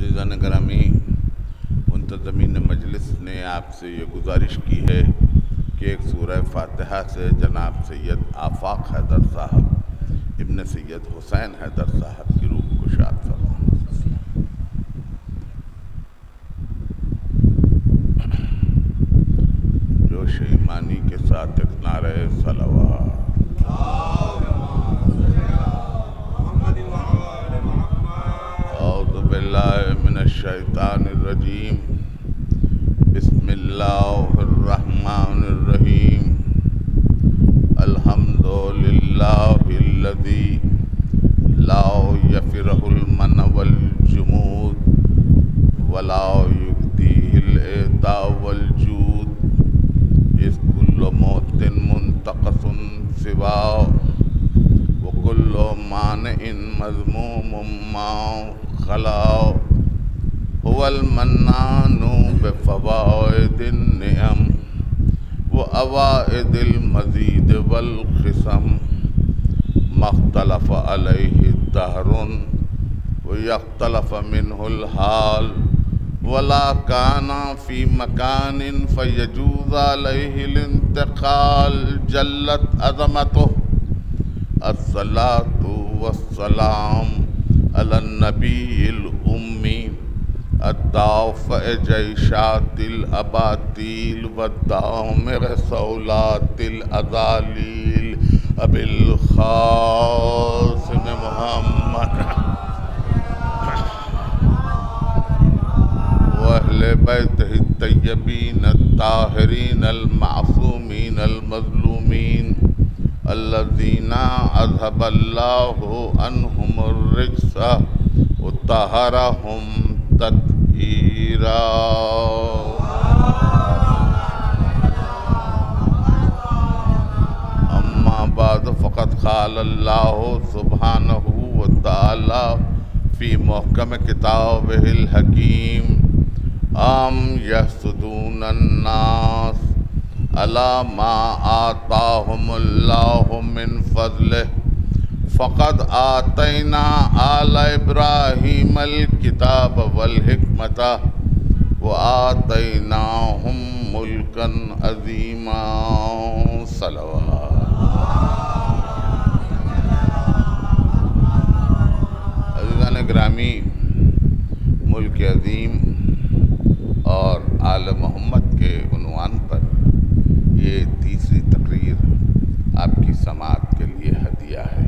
عزیزان گرامی، منتظمین مجلس نے آپ سے یہ گزارش کی ہے کہ ایک سورہ فاتحہ سے جناب سید آفاق حیدر صاحب ابن سید حسین حیدر صاحب کی روح کو شاد فرمائیں۔ جوش ایمانی کے ساتھ ایک نعرہ صلوات۔ اعوذ باللہ من الشیطان الرجیم، بسم اللہ الرحمن الرحیم، الحمد للہ الذی لا یفرح المن والجمود ولا یغدیہ العطاء والجود، اذ کل موت منتقص سوا وکل مانع مذموم ما خلا، هو المنان بفوائد النعم وأوائد المزيد والخصم، ما اختلف عليه الدهر ويختلف منه الحال، ولا كان في مكان فيجوز عليه الانتقال، جلت عظمته، الصلاة والسلام على النبي الأمي الدافع جيشات الأباطيل والدامغ صولات الأذاليل أبي القاسم محمد وأهل بيته الطيبين الطاهرين المعصومين المظلومين الذين أذهب الله عنهم الرجس وطهرهم تطهيرا۔ أما بعد فقد قال الله سبحانه وتعالى في محكم كتابه الحكيم، أم يحسدون الناس على ما آتاهم الله من فضله، فقد آتينا آل إبراهيم الكتاب والحكمة وآتيناهم ملكا عظيما۔ صلوات۔ عزیزان گرامی، ملک عظیم اور آل محمد کے عنوان پر یہ تیسری تقریر آپ کی سماعت کے لیے ہدیہ ہے۔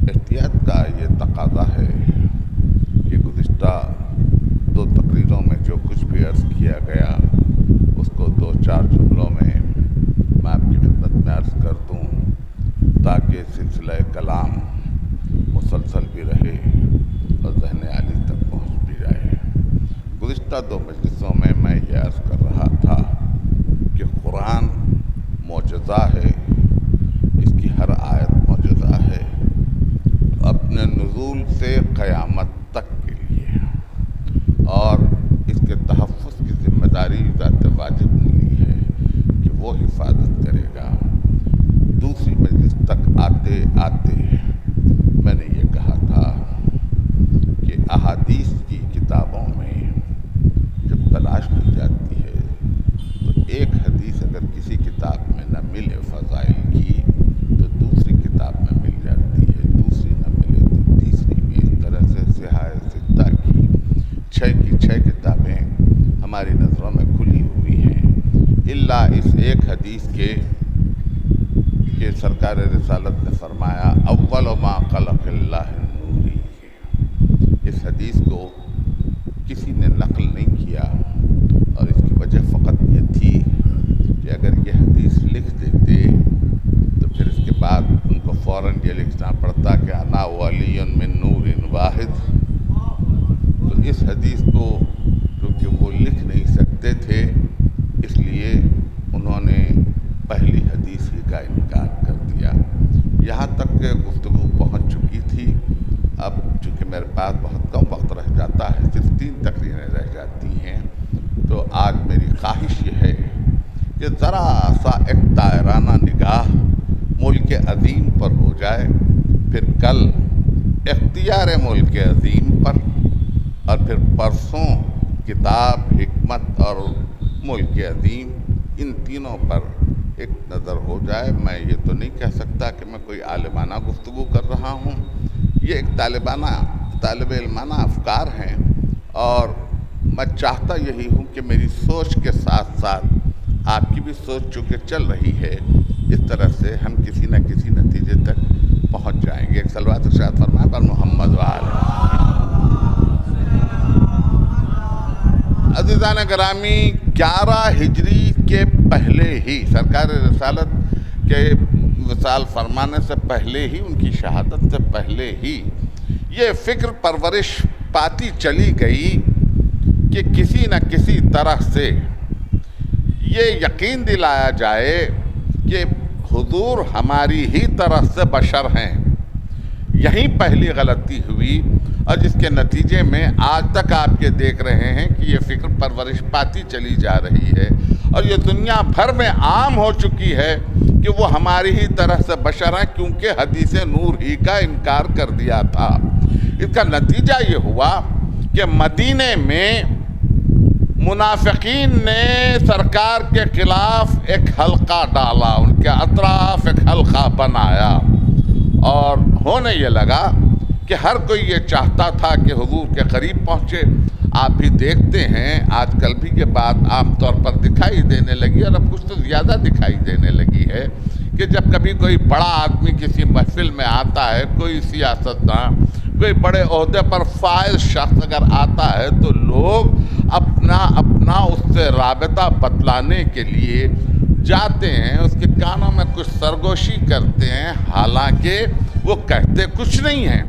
احتیاط کا یہ تقاضا ہے کہ گزشتہ دو تقریروں میں جو کچھ بھی عرض کیا گیا اس کو دو چار جملوں میں آپ کی خدمت میں عرض کر دوں تاکہ سلسلہ کلام مسلسل بھی رہے اور ذہن عالی تک پہنچ بھی جائے۔ گزشتہ دو مجلسوں میں یہ عرض کر رہا تھا کہ قرآن معجزہ ہے، اس کی ہر آیت معجزہ ہے، اپنے نزول سے قیامت تک کے لیے، اور اس کے تحفظ کی ذمہ داری ذات واجب ملی ہے کہ وہ حفاظت کرے گا۔ دوسری مجلس تک آتے آتے میں نے یہ کہا تھا کہ احادیث کی کتابوں میں جب تلاش کی جاتی ہے تو ایک حدیث اگر کسی کتاب میں نہ ملے فضائل کی تو دوسری کتاب میں مل جاتی ہے، دوسری نہ ملے تو تیسری میں۔ اس طرح سے صحاح ستہ کی 6 کتابیں ہماری نظروں میں کھلی ہوئی ہیں، الا اس ایک حدیث کے کہ سرکار رسالت نے فرمایا اول ما خلق اللہ نوری۔ اس حدیث کو کسی نے نقل نہیں کیا، اور اس کی وجہ فقط یہ تھی کہ اگر یہ حدیث لکھ دیتے تو پھر اس کے بعد ان کو فوراً یہ لکھنا پڑتا کہ انا ولی من نور واحد۔ تو اس حدیث کو کیونکہ وہ لکھ نہیں سکتے تھے، اس لیے انہوں نے پہلی حدیث ہی کا انکار کر دیا۔ یہاں تک کہ گفتگو پہنچ چکی تھی۔ اب چونکہ میرے پاس بہت کم وقت رہ جاتا ہے، صرف 3 تقریریں رہ جاتی ہیں، تو آج میری خواہش یہ ہے کہ ذرا سا ایک دائرانہ نگاہ ملک عظیم پر ہو جائے، پھر کل اختیار ملک عظیم پر پھر پرسوں کتاب، حکمت اور ملک عظیم، ان تینوں پر ایک نظر ہو جائے۔ میں یہ تو نہیں کہہ سکتا کہ میں کوئی عالمانہ گفتگو کر رہا ہوں، یہ ایک طالب علمانہ افکار ہیں، اور میں چاہتا یہی ہوں کہ میری سوچ کے ساتھ ساتھ آپ کی بھی سوچ چونکہ چل رہی ہے، اس طرح سے ہم کسی نہ کسی نتیجے تک پہنچ جائیں گے۔ ایک صلوات ارشاد فرمائیں پر محمد وآلہ۔ عزیزان گرامی، 11 ہجری کے پہلے ہی، سرکار رسالت کے وصال فرمانے سے پہلے ہی، ان کی شہادت سے پہلے ہی یہ فکر پرورش پاتی چلی گئی کہ کسی نہ کسی طرح سے یہ یقین دلایا جائے کہ حضور ہماری ہی طرح سے بشر ہیں۔ یہیں پہلی غلطی ہوئی، اور جس کے نتیجے میں آج تک آپ یہ دیکھ رہے ہیں کہ یہ فکر پرورش پاتی چلی جا رہی ہے، اور یہ دنیا بھر میں عام ہو چکی ہے کہ وہ ہماری ہی طرح سے بشر ہیں، کیونکہ حدیث نور ہی کا انکار کر دیا تھا۔ اس کا نتیجہ یہ ہوا کہ مدینے میں منافقین نے سرکار کے خلاف ایک حلقہ ڈالا، ان کے اطراف ایک حلقہ بنایا، اور ہونے یہ لگا کہ ہر کوئی یہ چاہتا تھا کہ حضور کے قریب پہنچے۔ آپ بھی دیکھتے ہیں آج کل بھی یہ بات عام طور پر دکھائی دینے لگی، اور اب کچھ تو زیادہ دکھائی دینے لگی ہے کہ جب کبھی کوئی بڑا آدمی کسی محفل میں آتا ہے، کوئی سیاستداں، کوئی بڑے عہدے پر فائز شخص اگر آتا ہے، تو لوگ اپنا اس سے رابطہ بتلانے کے لیے جاتے ہیں، اس کے کانوں میں کچھ سرگوشی کرتے ہیں، حالانکہ وہ کہتے کچھ نہیں ہیں،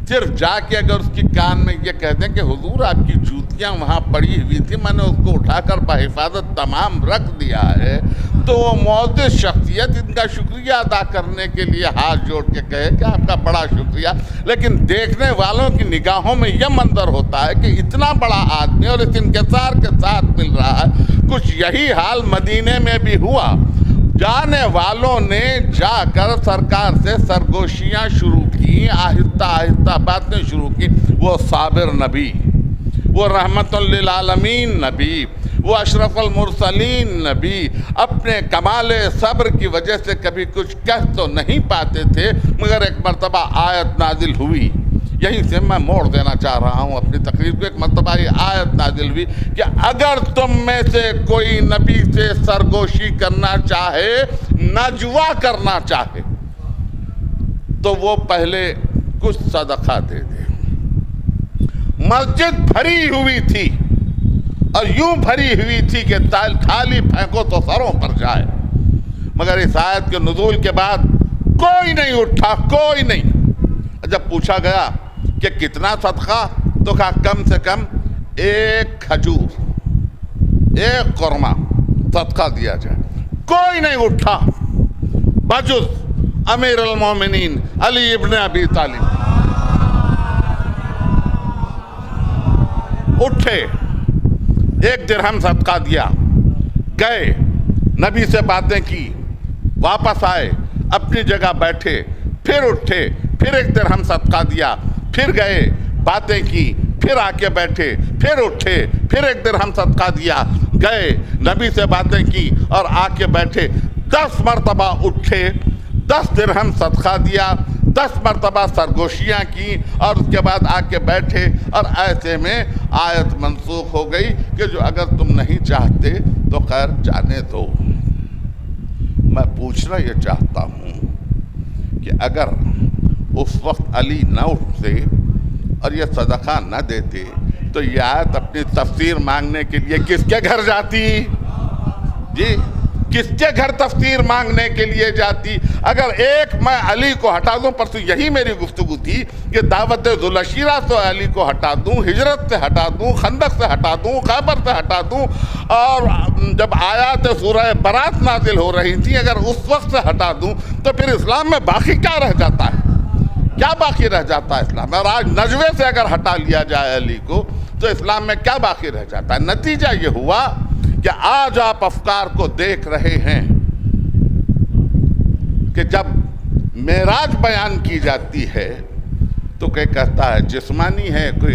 صرف جا کے اگر اس کی کان میں یہ کہتے ہیں کہ حضور آپ کی جوتیاں وہاں پڑی ہوئی تھی، میں نے اس کو اٹھا کر بحفاظت تمام رکھ دیا ہے، تو وہ معزز شخصیت ان کا شکریہ ادا کرنے کے لیے ہاتھ جوڑ کے کہے کہ آپ کا بڑا شکریہ، لیکن دیکھنے والوں کی نگاہوں میں یہ منظر ہوتا ہے کہ اتنا بڑا آدمی اور اس انکسار کے ساتھ مل رہا ہے۔ کچھ یہی حال مدینے میں بھی ہوا، جانے والوں نے جا کر سرکار سے سرگوشیاں شروع کی، آہستہ آہستہ باتیں شروع کی۔ وہ صابر نبی، وہ رحمت للعالمین نبی، وہ اشرف المرسلین نبی، اپنے کمال صبر کی وجہ سے کبھی کچھ کہہ تو نہیں پاتے تھے، مگر ایک مرتبہ آیت نازل ہوئی۔ یہیں سے میں موڑ دینا چاہ رہا ہوں اپنی تقریر کو۔ ایک مرتبہ یہ آیت نازل ہوئی کہ اگر تم میں سے کوئی نبی سے سرگوشی کرنا چاہے، نجوا کرنا چاہے، تو وہ پہلے کچھ صدقہ دے دے۔ مسجد بھری ہوئی تھی، اور یوں بھری ہوئی تھی کہ تھالی پھینکو تو سروں پر جائے، مگر اس آیت کے نزول کے بعد کوئی نہیں اٹھا، کوئی نہیں۔ جب پوچھا گیا کہ کتنا صدقہ، تو کہا کم سے کم 1 کھجور، 1 قورمہ صدقہ دیا جائے۔ کوئی نہیں اٹھا بجز امیر المومنین علی ابن ابی طالب۔ اٹھے، 1 درہم صدقہ دیا، گئے، نبی سے باتیں کی، واپس آئے، اپنی جگہ بیٹھے، پھر اٹھے، پھر 1 درہم صدقہ دیا، پھر گئے، باتیں کی، پھر آ کے بیٹھے، پھر اٹھے، پھر 1 درہم صدقہ دیا، گئے، نبی سے باتیں کی اور آ کے بیٹھے۔ 10 مرتبہ اٹھے، 10 درہم صدقہ دیا، 10 مرتبہ سرگوشیاں کی، اور اس کے بعد آ کے بیٹھے، اور ایسے میں آیت منسوخ ہو گئی کہ جو اگر تم نہیں چاہتے تو خیر جانے دو۔ میں پوچھنا یہ چاہتا ہوں کہ اگر اس وقت علی نہ اٹھتے اور یہ صدقہ نہ دیتے، تو یہ آیت اپنی تفسیر مانگنے کے لیے کس کے گھر جاتی؟ جی، کس کے گھر تفسیر مانگنے کے لیے جاتی؟ اگر ایک میں علی کو ہٹا دوں، پرسوں یہی میری گفتگو تھی کہ دعوت ذوالعشیرہ سے علی کو ہٹا دوں، ہجرت سے ہٹا دوں، خندق سے ہٹا دوں، خیبر سے ہٹا دوں، اور جب آیات سورہ برات نازل ہو رہی تھی اگر اس وقت سے ہٹا دوں، تو پھر اسلام میں باقی کیا رہ جاتا ہے؟ کیا باقی رہ جاتا ہے اسلام میں؟ اور آج نجوے سے اگر ہٹا لیا جائے علی کو، تو اسلام میں کیا باقی رہ جاتا ہے؟ نتیجہ یہ ہوا کہ آج آپ افکار کو دیکھ رہے ہیں کہ جب معراج بیان کی جاتی ہے تو کوئی کہتا ہے جسمانی ہے، کوئی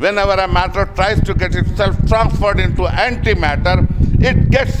whenever a matter tries to get itself transferred into antimatter, it gets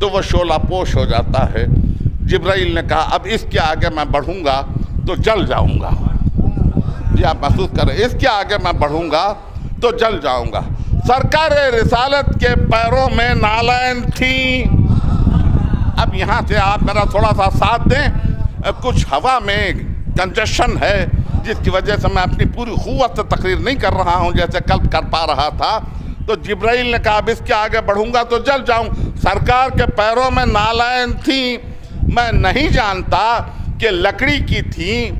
تو وہ شعلہ پوش ہو جاتا ہے۔ جبرائیل نے کہا اب اس کے آگے میں بڑھوں گا تو جل جاؤں گا۔ یہ آپ محسوس کریں، اس کے آگے میں بڑھوں گا تو جل جاؤں گا۔ سرکار رسالت کے پیروں میں نالین تھیں۔ اب یہاں سے آپ میرا تھوڑا سا ساتھ دیں، کچھ ہوا میں کنجشن ہے جس کی وجہ سے میں اپنی پوری قوت سے تقریر نہیں کر رہا ہوں جیسے کل کر پا رہا تھا۔ تو جبرائیل نے کہا اب اس کے آگے بڑھوں گا تو جل جاؤں۔ سرکار کے پیروں میں نالین تھیں، میں نہیں جانتا کہ لکڑی کی تھیں،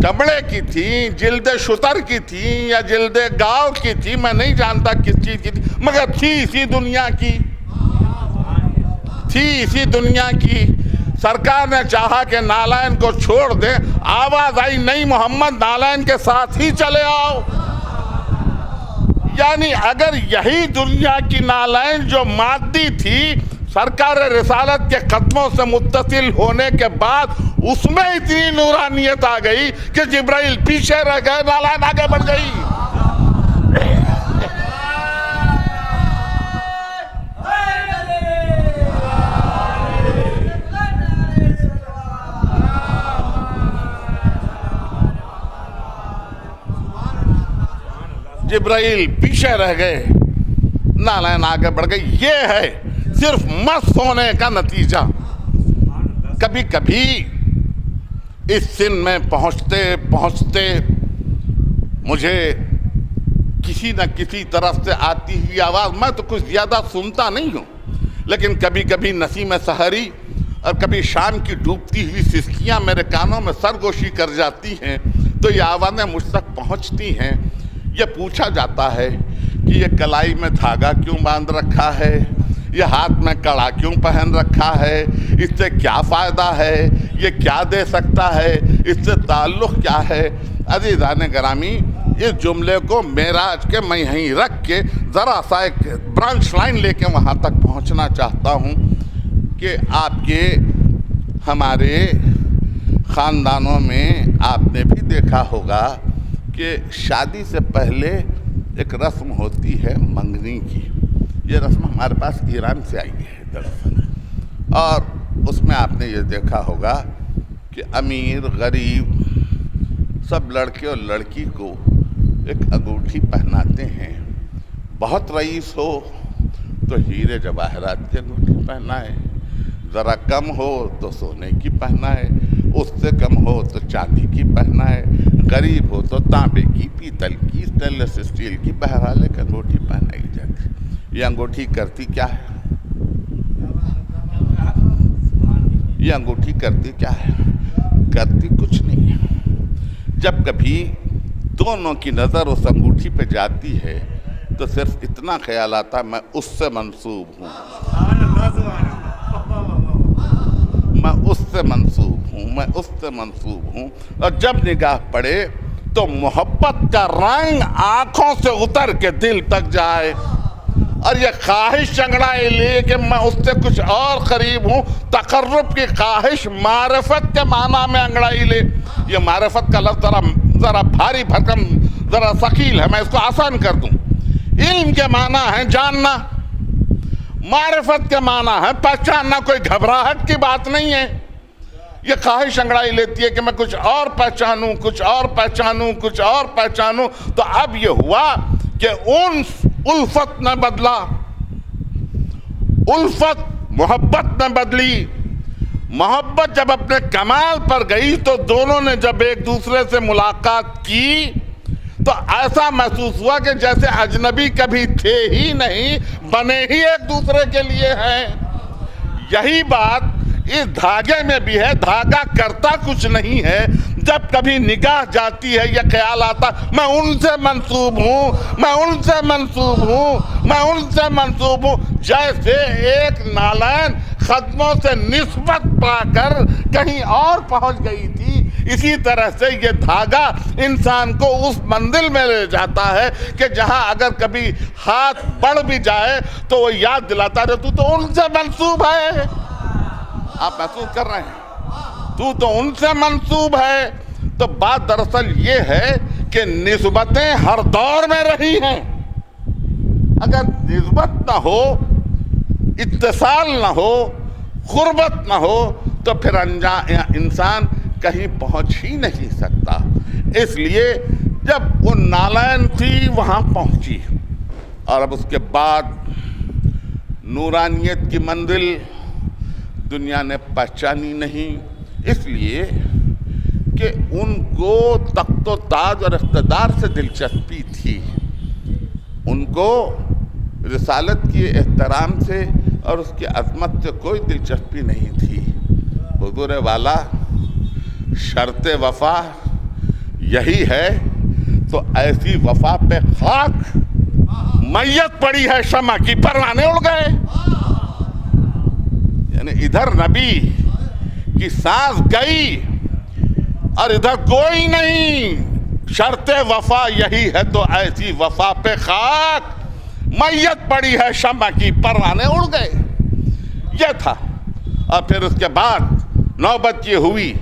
چمڑے کی تھیں، جلد شتر کی تھیں یا جلد گاؤ کی تھی، میں نہیں جانتا کس چیز کی تھی، مگر تھی اسی دنیا کی، تھی اسی دنیا کی۔ سرکار نے چاہا کہ نالین کو چھوڑ دیں، آواز آئی نہیں محمد نالین کے ساتھ ہی چلے آؤ۔ یعنی اگر یہی دنیا کی نالین جو مادی تھی سرکار رسالت کے قدموں سے متصل ہونے کے بعد اس میں اتنی نورانیت آ گئی کہ جبرائیل پیچھے رہ گئے، نالین آگے بڑھ گئی۔ جبرائیل پیچھے رہ گئے، نالین آگے بڑھ گئی۔ یہ ہے صرف مست ہونے کا نتیجہ۔ کبھی کبھی اس سن میں پہنچتے پہنچتے مجھے کسی نہ کسی طرف سے آتی ہوئی آواز، میں تو کچھ زیادہ سنتا نہیں ہوں، لیکن کبھی کبھی نسیم سحری اور کبھی شام کی ڈوبتی ہوئی سسکیاں میرے کانوں میں سرگوشی کر جاتی ہیں، تو یہ آوازیں مجھ تک پہنچتی ہیں۔ یہ پوچھا جاتا ہے کہ یہ کلائی میں دھاگا کیوں باندھ رکھا ہے، یہ ہاتھ میں کڑا کیوں پہن رکھا ہے، اس سے کیا فائدہ ہے، یہ کیا دے سکتا ہے، اس سے تعلق کیا ہے۔ عزیزان گرامی، اس جملے کو معراج کے میں یہیں رکھ کے ذرا سا ایک برانچ لائن لے کے وہاں تک پہنچنا چاہتا ہوں کہ آپ کے ہمارے خاندانوں میں آپ نے بھی دیکھا ہوگا کہ شادی سے پہلے ایک رسم ہوتی ہے منگنی کی۔ یہ رسم ہمارے پاس ایران سے آئی ہے دراصل، اور اس میں آپ نے یہ دیکھا ہوگا کہ امیر غریب سب لڑکے اور لڑکی کو ایک انگوٹھی پہناتے ہیں۔ بہت رئیس ہو تو ہیرے جواہرات کی انگوٹھی پہنائے، ذرا کم ہو تو سونے کی پہنائے، اس سے کم ہو تو چاندی کی پہنائے، غریب ہو تو تانبے کی، پیتل کی، اسٹینلیس اسٹیل کی، بہرحال ایک انگوٹھی پہنائی جاتی۔ یہ انگوٹھی کرتی کیا ہے؟ یہ انگوٹھی کرتی کیا ہے؟ کرتی کچھ نہیں ہے۔ جب کبھی دونوں کی نظر اس انگوٹھی پہ جاتی ہے تو صرف اتنا خیال آتا میں اس سے منسوب ہوں، میں اس سے منسوب ہوں، میں اس سے منسوب ہوں۔ اور جب نگاہ پڑے تو محبت کا رنگ آنکھوں سے اتر کے دل تک جائے، اور یہ خواہش انگڑائی لے کہ میں اس سے کچھ اور قریب ہوں، تقرب کی خواہش معرفت کے معنی میں انگڑائی لے۔ یہ معرفت کا لفظ ذرا بھاری بھرکم، ذرا ثقیل ہے، میں اس کو آسان کر دوں۔ علم کے معنی ہے جاننا، معرفت کے معنی ہے پہچاننا، کوئی گھبراہٹ کی بات نہیں ہے۔ یہ خواہش انگڑائی لیتی ہے کہ میں کچھ اور پہچانوں، کچھ اور پہچانوں، کچھ اور پہچانوں۔ تو اب یہ ہوا کہ انس الفت نے بدلا، الفت محبت نے بدلی۔ محبت جب اپنے کمال پر گئی تو دونوں نے جب ایک دوسرے سے ملاقات کی تو ایسا محسوس ہوا کہ جیسے اجنبی کبھی تھے ہی نہیں، بنے ہی ایک دوسرے کے لیے ہیں۔ یہی بات اس دھاگے میں بھی ہے، دھاگا کرتا کچھ نہیں ہے، جب کبھی نگاہ جاتی ہے یہ خیال آتا میں ان سے منسوب ہوں، میں ان سے منسوب ہوں، میں ان سے منسوب ہوں۔ جیسے ایک نالین قدموں سے نسبت پا کر کہیں اور پہنچ گئی تھی، اسی طرح سے یہ دھاگا انسان کو اس منزل میں لے جاتا ہے کہ جہاں اگر کبھی ہاتھ بڑھ بھی جائے تو وہ یاد دلاتا ہے تو ان سے منسوب ہے۔ آپ محسوس کر رہے ہیں تو ان سے منسوب ہے۔ تو بات دراصل یہ ہے کہ نسبتیں ہر دور میں رہی ہیں۔ اگر نسبت نہ ہو، اتصال نہ ہو، قربت نہ ہو، تو پھر انسان کہیں پہنچ ہی نہیں سکتا۔ اس لیے جب وہ نالین تھی وہاں پہنچی، اور اب اس کے بعد نورانیت کی منزل دنیا نے پہچانی نہیں، اس لیے کہ ان کو تخت و تاج اور اقتدار سے دلچسپی تھی، ان کو رسالت کے احترام سے اور اس کی عظمت سے کوئی دلچسپی نہیں تھی۔ حضور والا شرط وفا یہی ہے، تو ایسی وفا پہ خاک میت پڑی ہے شمع کی، پروانے اڑ گئے۔ یعنی ادھر نبی کی سانس گئی اور ادھر کوئی نہیں، شرط وفا یہی ہے، تو ایسی وفا پہ خاک میت پڑی ہے شمع کی، پروانے اڑ گئے۔ یہ تھا، اور پھر اس کے بعد نوبت یہ ہوئی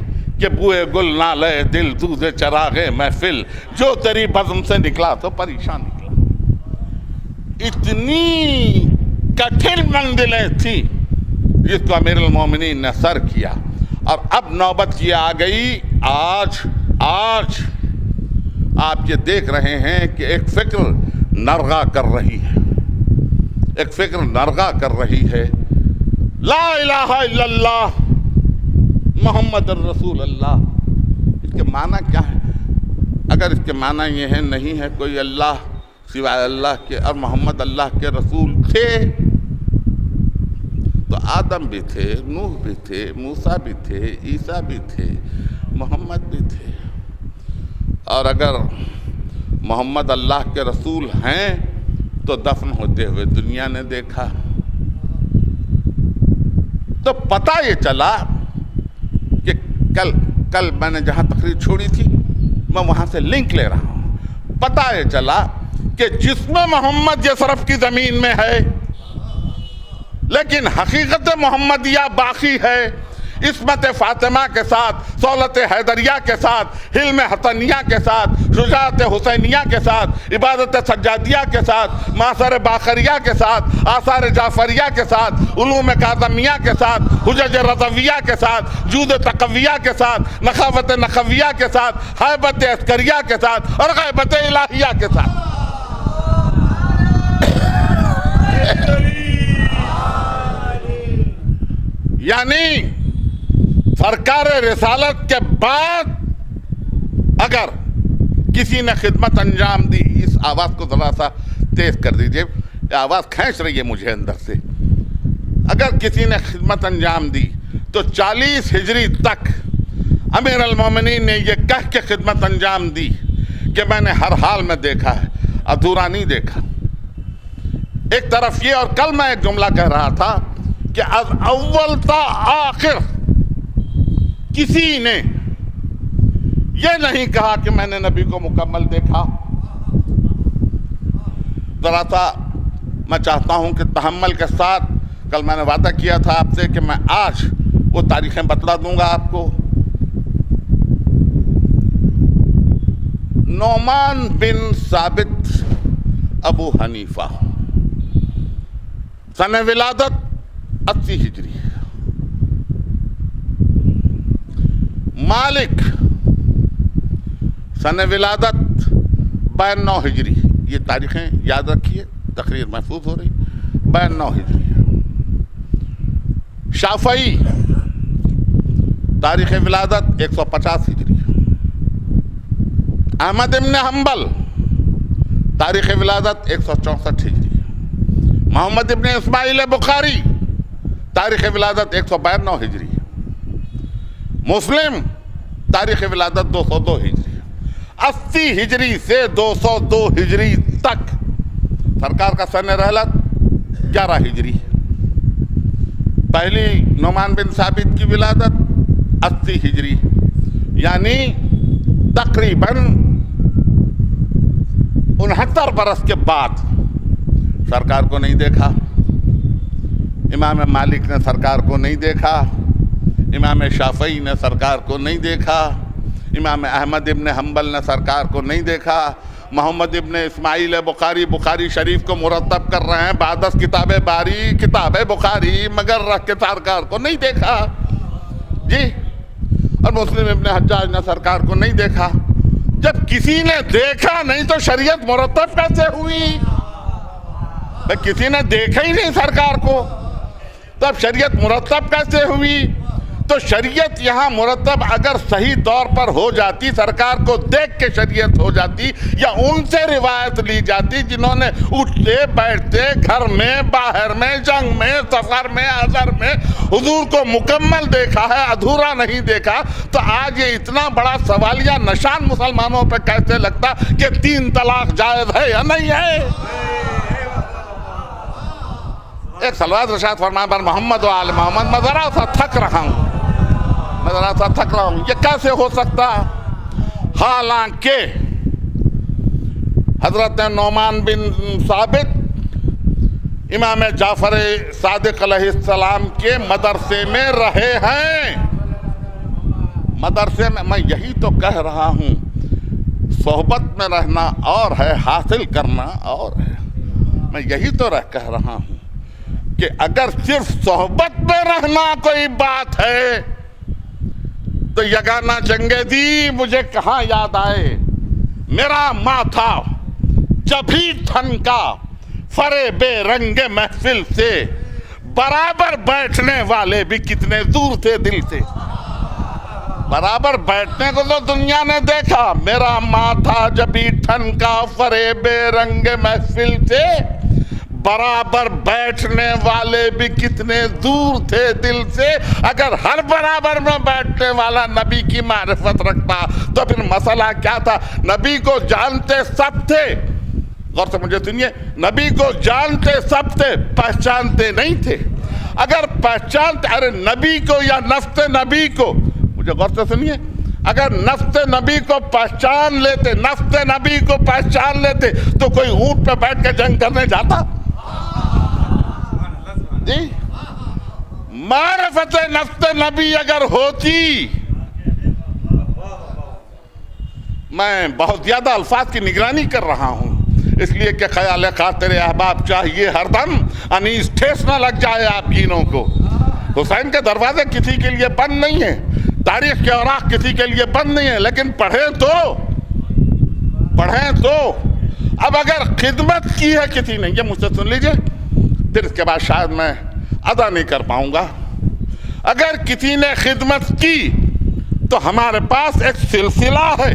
کہ بوئے گل نہ لے دل دوزے چراغے محفل، جو تیری بزم سے نکلا تو پریشان نکلا۔ اتنی کٹھن منزلیں تھیں جس کو امیر المومنین نے سر کیا، اور اب نوبت یہ آ گئی۔ آج آپ یہ دیکھ رہے ہیں کہ ایک فکر نرغا کر رہی ہے، ایک فکر نرغا کر رہی ہے، لا الہ الا اللہ محمد الرسول اللہ۔ اس کے معنی کیا ہے؟ اگر اس کے معنی یہ ہے نہیں ہے کوئی اللہ سوائے اللہ کے، اور محمد اللہ کے رسول تھے، تو آدم بھی تھے، نوح بھی تھے، موسیٰ بھی تھے، عیسیٰ بھی تھے، محمد بھی تھے۔ اور اگر محمد اللہ کے رسول ہیں تو دفن ہوتے ہوئے دنیا نے دیکھا، تو پتہ یہ چلا کہ کل میں نے جہاں تقریر چھوڑی تھی میں وہاں سے لنک لے رہا ہوں۔ پتہ یہ چلا کہ جسم محمد یہ صرف کی زمین میں ہے، لیکن حقیقت محمدیہ باقی ہے، عصمت فاطمہ کے ساتھ، سہولت حیدریہ کے ساتھ، حلم حسنیہ کے ساتھ، شجاعت حسینیہ کے ساتھ، عبادت سجادیہ کے ساتھ، معاصر باقریہ کے ساتھ، آثار جعفریہ کے ساتھ، علوم کاظمیہ کے ساتھ، حجج رضویہ کے ساتھ، جود تقویہ کے ساتھ، نخاوت نخویہ کے ساتھ، ہیبت عسکریہ کے ساتھ، اور غیبت الہیہ کے ساتھ۔ یعنی سرکار رسالت کے بعد اگر کسی نے خدمت انجام دی، اس آواز کو ذرا سا تیز کر دیجئے، یہ آواز کھینچ رہی ہے مجھے اندر سے، اگر کسی نے خدمت انجام دی تو 40 ہجری تک امیر المومنین نے یہ کہہ کے خدمت انجام دی کہ میں نے ہر حال میں دیکھا ہے، ادھورا نہیں دیکھا۔ ایک طرف یہ، اور کل میں ایک جملہ کہہ رہا تھا کہ از اول تا آخر کسی نے یہ نہیں کہا کہ میں نے نبی کو مکمل دیکھا۔ ذرا سا میں چاہتا ہوں کہ تحمل کے ساتھ، کل میں نے وعدہ کیا تھا آپ سے کہ میں آج وہ تاریخیں بتلا دوں گا آپ کو۔ نعمان بن ثابت ابو حنیفہ، سن ولادت 80 ہجری، مالک سن ولادت 92 ہجری، یہ تاریخیں یاد رکھیے، تقریر محفوظ ہو رہی، 92 ہجری۔ شافعی تاریخ ولادت 150 ہجری۔ احمد ابن حنبل تاریخ ولادت 164 ہجری۔ محمد ابن اسماعیل بخاری تاریخ ولادت 192 ہجری۔ مسلم تاریخ ولادت 202 ہجری۔ 80 ہجری سے 202 ہجری تک سرکار کا سن رحلت 11 ہجری۔ پہلی نعمان بن ثابت کی ولادت 80 ہجری، یعنی تقریباً 69 برس کے بعد سرکار کو نہیں دیکھا۔ امام مالک نے سرکار کو نہیں دیکھا، امام شافعی نے سرکار کو نہیں دیکھا، امام احمد ابن حنبل نے سرکار کو نہیں دیکھا، محمد ابن اسماعیل بخاری بخاری شریف کو مرتب کر رہے ہیں، بعدس کتاب باری کتاب بخاری، مگر رکھ کے سرکار کو نہیں دیکھا جی، اور مسلم ابن حجاج نے سرکار کو نہیں دیکھا۔ جب کسی نے دیکھا نہیں تو شریعت مرتب کیسے ہوئی؟ کسی نے دیکھا ہی نہیں سرکار کو، تب شریعت مرتب کیسے ہوئی؟ تو شریعت یہاں مرتب اگر صحیح طور پر ہو جاتی، سرکار کو دیکھ کے شریعت ہو جاتی، یا ان سے روایت لی جاتی جنہوں نے اٹھتے بیٹھتے گھر میں باہر میں جنگ میں سفر میں حضر میں حضور کو مکمل دیکھا ہے، ادھورا نہیں دیکھا، تو آج یہ اتنا بڑا سوالیہ نشان مسلمانوں پہ کیسے لگتا کہ 3 طلاق جائز ہے یا نہیں ہے؟ ایک صلوات ارشاد فرمائیں بر محمد و آل محمد۔ میں ذرا سا تھک رہا ہوں، یہ کیسے ہو سکتا؟ حالانکہ حضرت نعمان بن ثابت امام جعفر صادق علیہ السلام کے مدرسے میں رہے ہیں۔ مدرسے میں یہی تو کہہ رہا ہوں، صحبت میں رہنا اور ہے، حاصل کرنا اور ہے۔ میں یہی تو کہہ رہا ہوں کہ اگر صرف صحبت میں رہنا کوئی بات ہے تو یگانہ چنگیزی مجھے کہاں یاد آئے، میرا ماتھا جبھی ٹھنکا فریب رنگ محفل سے، برابر بیٹھنے والے بھی کتنے دور تھے دل سے۔ برابر بیٹھنے کو تو دنیا نے دیکھا، میرا ماتھا جبھی ٹھنکا فریب رنگ محفل سے، برابر بیٹھنے والے بھی کتنے دور تھے دل سے۔ اگر ہر برابر میں بیٹھنے والا نبی کی معرفت رکھتا تو پھر مسئلہ کیا تھا؟ نبی کو جانتے سب تھے، غور سے مجھے سنیے، نبی کو جانتے سب تھے، پہچانتے نہیں تھے۔ اگر پہچانتے، ارے نبی کو یا نفس نبی کو، مجھے غور سے سنیے، اگر نفس نبی کو پہچان لیتے، نفس نبی کو پہچان لیتے تو کوئی اونٹ پہ بیٹھ کے جنگ کرنے جاتا؟ جی، معرفت نفس نبی اگر ہوتی، میں بہت زیادہ الفاظ کی نگرانی کر رہا ہوں اس لیے کہ خیال خاطر احباب چاہیے ہر دم، انیس ٹھیس نہ لگ جائے آپ گینوں کو۔ حسین کے دروازے کسی کے لیے بند نہیں ہیں، تاریخ کے اوراق کسی کے لیے بند نہیں ہیں، لیکن پڑھیں تو اب اگر خدمت کی ہے کسی نے، یہ مجھ سے سن لیجئے، پھر اس کے بعد شاید میں ادا نہیں کر پاؤں گا، اگر کسی نے خدمت کی تو ہمارے پاس ایک سلسلہ ہے،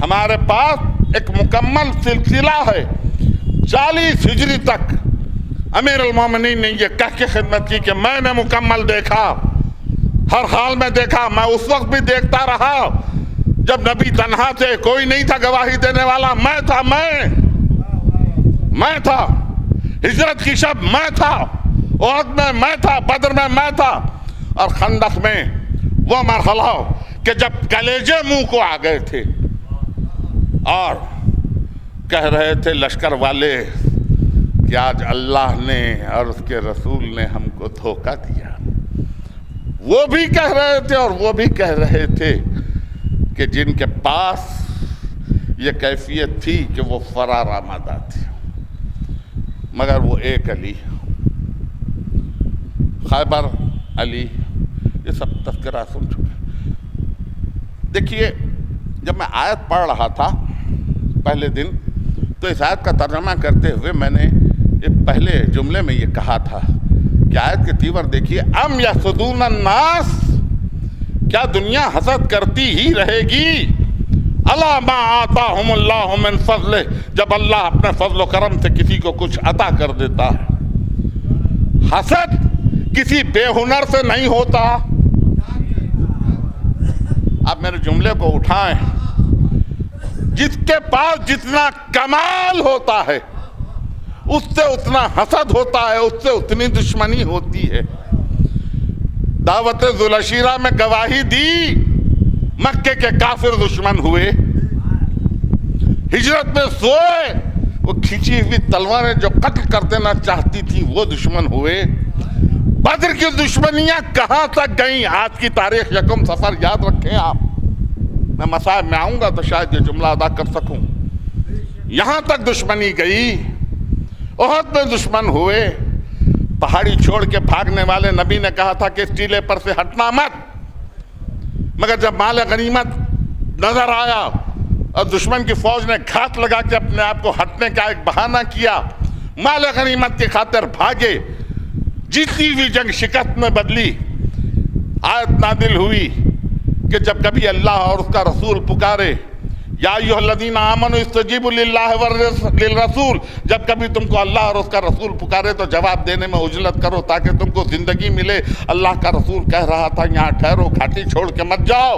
ہمارے پاس ایک مکمل سلسلہ ہے۔ 40 ہجری تک امیر المومنین نے یہ کہہ کے خدمت کی کہ میں نے مکمل دیکھا، ہر حال میں دیکھا، میں اس وقت بھی دیکھتا رہا جب نبی تنہا تھے، کوئی نہیں تھا گواہی دینے والا، میں تھا، ہجرت کی شب میں تھا، احد میں میں تھا، بدر میں میں تھا، اور خندق میں وہ مرحلہ کہ جب کلیجے منہ کو آ گئے تھے اور کہہ رہے تھے لشکر والے کہ آج اللہ نے اور اس کے رسول نے ہم کو دھوکہ دیا۔ وہ بھی کہہ رہے تھے اور وہ بھی کہہ رہے تھے کہ جن کے پاس یہ کیفیت تھی کہ وہ فرار آمادہ تھے، مگر وہ ایک علی، خیبر علی، یہ سب تذکرہ سن چکے۔ دیکھیے، جب میں آیت پڑھ رہا تھا پہلے دن تو اس آیت کا ترجمہ کرتے ہوئے میں نے پہلے جملے میں یہ کہا تھا کہ آیت کے تیور دیکھیے، ام یحسدون الناس، کیا دنیا حسد کرتی ہی رہے گی، الا ما آتاہم اللہ من فضلہ، جب اللہ اپنے فضل و کرم سے کسی کو کچھ عطا کر دیتا ہے۔ حسد کسی بے ہنر سے نہیں ہوتا۔ آپ میرے جملے کو اٹھائیں، جس کے پاس جتنا کمال ہوتا ہے اس سے اتنا حسد ہوتا ہے، اس سے اتنی دشمنی ہوتی ہے۔ دعوت ذوالعشیرہ میں گواہی دی، مکے کے کافر دشمن ہوئے، ہجرت میں سوئے، وہ کھینچی ہوئی تلواریں جو قتل کر دینا چاہتی تھی وہ دشمن ہوئے۔ بدر کی دشمنیاں کہاں تک گئیں؟ آج کی تاریخ یکم سفر یاد رکھیں آپ، میں مصائب میں آؤں گا تو شاید یہ جملہ ادا کر سکوں. یہاں تک دشمنی گئی، احد میں دشمن ہوئے، پہاڑی چھوڑ کے بھاگنے والے نبی نے کہا تھا کہ اس ٹیلے پر سے ہٹنا مت، مگر جب مال غنیمت نظر آیا اور دشمن کی فوج نے گھات لگا کے اپنے آپ کو ہٹنے کا ایک بہانہ کیا، مال غنیمت کی خاطر بھاگے، جیتی ہوئی جنگ شکست میں بدلی. آیت نازل ہوئی کہ جب کبھی اللہ اور اس کا رسول پکارے، یا ایھا الذین آمنوا استجیبوا للہ وللرسول، جب کبھی تم کو اللہ اور اس کا رسول پکارے تو جواب دینے میں عجلت کرو تاکہ تم کو زندگی ملے. اللہ کا رسول کہہ رہا تھا یہاں ٹھہرو، گھاٹی چھوڑ کے مت جاؤ،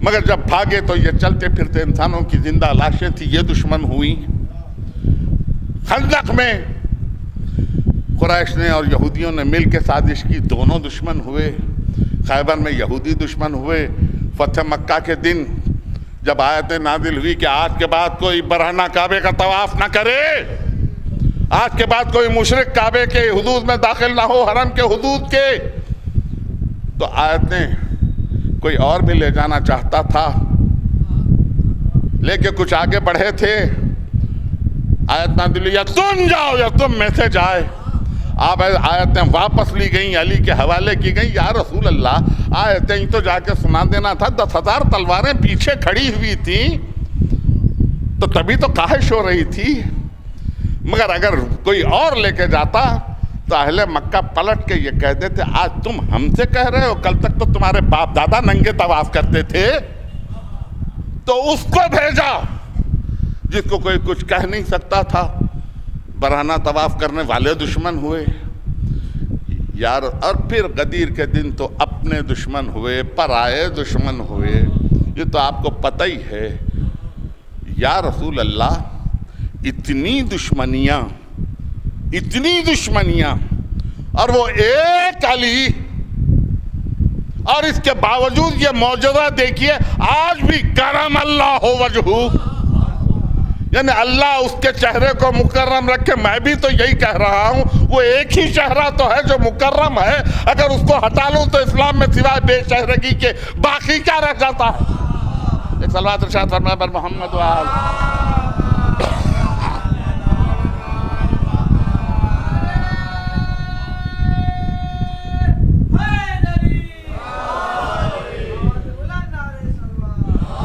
مگر جب بھاگے تو یہ چلتے پھرتے انسانوں کی زندہ لاشیں تھی، یہ دشمن ہوئی. خندق میں قریش نے اور یہودیوں نے مل کے سازش کی، دونوں دشمن ہوئے. خیبر میں یہودی دشمن ہوئے. فتح مکہ کے دن جب آیتیں نازل ہوئی کہ آج کے بعد کوئی برہنہ کعبے کا طواف نہ کرے، آج کے بعد کوئی مشرک کعبے کے حدود میں داخل نہ ہو، حرم کے حدود کے، تو آیتیں کوئی اور بھی لے جانا چاہتا تھا، لے کے کچھ آگے بڑھے تھے. آیت نازل ہوئی یا تم جاؤ یا تم میں سے جائے. آپ آیتیں واپس لی گئیں، علی کے حوالے کی گئیں. یا رسول اللہ، آیتیں تو جا کے سنا دینا تھا، 10,000 تلواریں پیچھے کھڑی ہوئی تھیں تو تبھی تو کاہش ہو رہی تھی، مگر اگر کوئی اور لے کے جاتا تو اہل مکہ پلٹ کے یہ کہہ دیتے آج تم ہم سے کہہ رہے ہو، کل تک تو تمہارے باپ دادا ننگے طواف کرتے تھے. تو اس کو بھیجا جس کو کوئی کچھ کہہ نہیں سکتا تھا. برہنہ طواف کرنے والے دشمن ہوئے یار. اور پھر غدیر کے دن تو اپنے دشمن ہوئے، پرائے دشمن ہوئے. یہ تو آپ کو پتہ ہی ہے. یا رسول اللہ، اتنی دشمنیاں اور وہ ایک علی، اور اس کے باوجود یہ معجزہ دیکھیے، آج بھی کرم اللہ وجہہ، یعنی اللہ اس کے چہرے کو مکرم رکھے. میں بھی تو یہی کہہ رہا ہوں، وہ ایک ہی چہرہ تو ہے جو مکرم ہے، اگر اس کو ہٹا لوں تو اسلام میں سوائے بے چہرگی کے باقی کیا رہ جاتا ہے. ایک صلوات ارشاد فرمائے بر محمد و آل.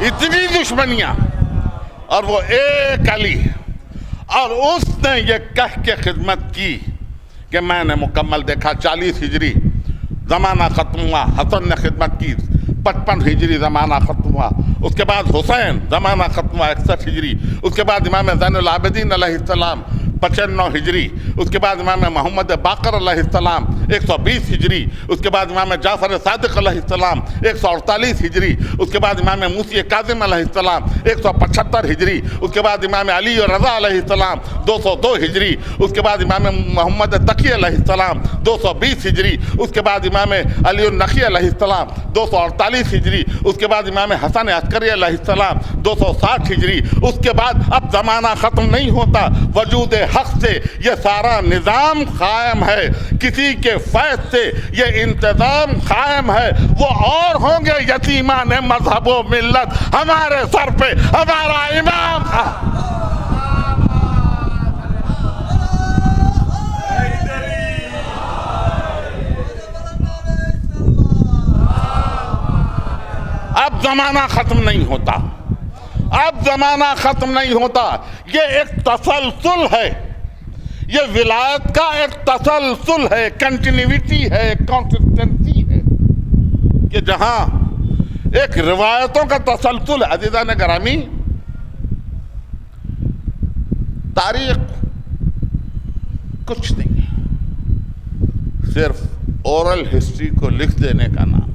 اتنی دشمنیاں اور وہ ایک علی، اور اس نے یہ کہہ کے خدمت کی کہ میں نے مکمل دیکھا. 40 ہجری زمانہ ختم ہوا، حسن نے خدمت کی. 55 ہجری زمانہ ختم ہوا. اس کے بعد حسین زمانہ ختم ہوا 61 ہجری. اس کے بعد امام زین العابدین علیہ السلام 95 ہجری. اس کے بعد امام محمد باقر علیہ السلام 120 ہجری. اس کے بعد امام جعفر صادق علیہ السلام 148 ہجری. اس کے بعد امام موسی کاظم علیہ السلام 175 ہجری. اس کے بعد امام علی اور رضا علیہ السلام 202 ہجری. اس کے بعد امام محمد تقی علیہ السلام 220 ہجری. اس کے بعد امام علی النقی علیہ السلام 248 ہجری. اس کے بعد امام حسن عسکری علیہ السلام 260 ہجری. اس کے بعد اب زمانہ ختم نہیں ہوتا، وجود حق سے یہ سارا نظام قائم ہے، کسی کے فیض سے یہ انتظام قائم ہے. وہ اور ہوں گے یتیمان مذہب و ملت، ہمارے سر پہ ہمارا امام. اب زمانہ ختم نہیں ہوتا، اب زمانہ ختم نہیں ہوتا. یہ ایک تسلسل ہے، یہ ولایت کا ایک تسلسل ہے، کنٹینیوٹی ہے، کنسسٹنسی ہے، کہ جہاں ایک روایتوں کا تسلسل ہے. عزیزان گرامی، تاریخ کچھ نہیں ہے، صرف اورل ہسٹری کو لکھ دینے کا نام.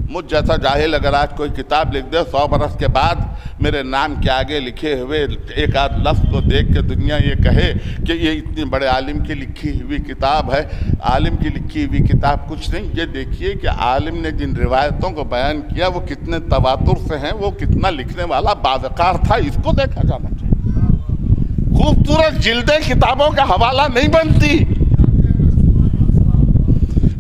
مجھ جیسا جاہل اگر آج کوئی کتاب لکھ دے 100 برس کے بعد میرے نام کے آگے لکھے ہوئے ایک آدھ لفظ کو دیکھ کے دنیا یہ کہے کہ یہ اتنے بڑے عالم کی لکھی ہوئی کتاب ہے. عالم کی لکھی ہوئی کتاب کچھ نہیں. یہ دیکھیے کہ عالم نے جن روایتوں کو بیان کیا وہ کتنے تواتر سے ہیں، وہ کتنا لکھنے والا باوقار تھا، اس کو دیکھا جانا چاہیے. خوبصورت جلدیں کتابوں کا حوالہ نہیں بنتی،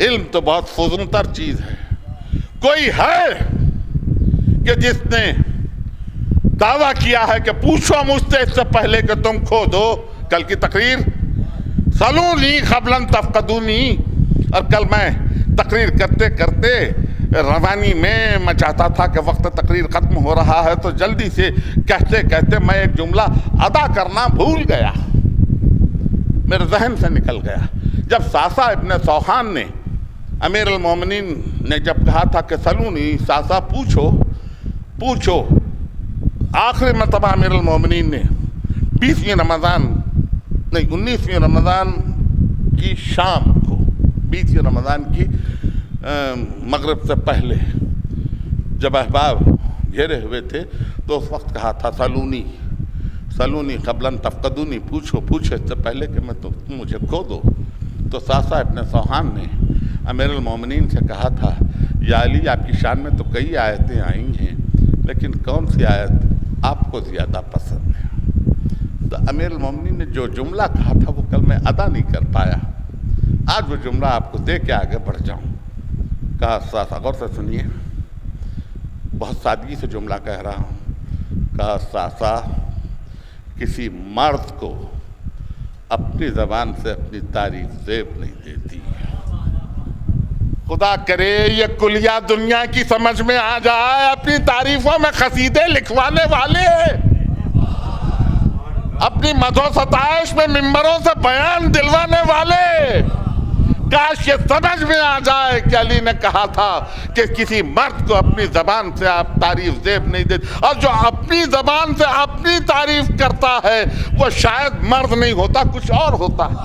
علم تو بہت فضول تر چیز ہے. کوئی ہے کہ جس نے دعویٰ کیا ہے کہ پوچھو مجھ سے اس سے پہلے کہ تم کھو دو؟ کل کی تقریر سلونی قبلاً تفقدونی، اور کل میں تقریر کرتے کرتے روانی میں چاہتا تھا کہ وقت تقریر ختم ہو رہا ہے تو جلدی سے کہتے کہتے میں ایک جملہ ادا کرنا بھول گیا، میرے ذہن سے نکل گیا. جب ساسا ابن سوحان نے امیر المومنین نے جب کہا تھا کہ سلونی ساسا پوچھو، آخری مرتبہ امیر المومنین نے 19ویں رمضان کی شام کو، 20ویں رمضان کی مغرب سے پہلے جب احباب گھیرے ہوئے تھے تو اس وقت کہا تھا سلونی قبلاً تفقدونی، پوچھو اس سے پہلے کہ میں تم مجھے کھو دو. تو ساسا ابن سوحان نے امیر المومنین سے کہا تھا یا علی، آپ کی شان میں تو کئی آیتیں آئی ہیں لیکن کون سی آیت آپ کو زیادہ پسند ہے؟ تو امیر المومنین نے جو جملہ کہا تھا وہ کل میں ادا نہیں کر پایا، آج وہ جملہ آپ کو دے کے آگے بڑھ جاؤں. کہا ساسا، غور سے سنیے، بہت سادگی سے جملہ کہہ رہا ہوں. کہا ساسا، کسی مرد کو اپنی زبان سے اپنی تعریف زیب نہیں دیتی. خدا کرے یہ کلیہ دنیا کی سمجھ میں آ جائے. اپنی تعریفوں میں قصیدے لکھوانے والے، اپنی مدح و ستائش میں ممبروں سے بیان دلوانے والے، کاش یہ سمجھ میں آ جائے کہ علی نے کہا تھا کہ کسی مرد کو اپنی زبان سے آپ تعریف زیب نہیں دیتے، اور جو اپنی زبان سے اپنی تعریف کرتا ہے وہ شاید مرد نہیں ہوتا، کچھ اور ہوتا ہے.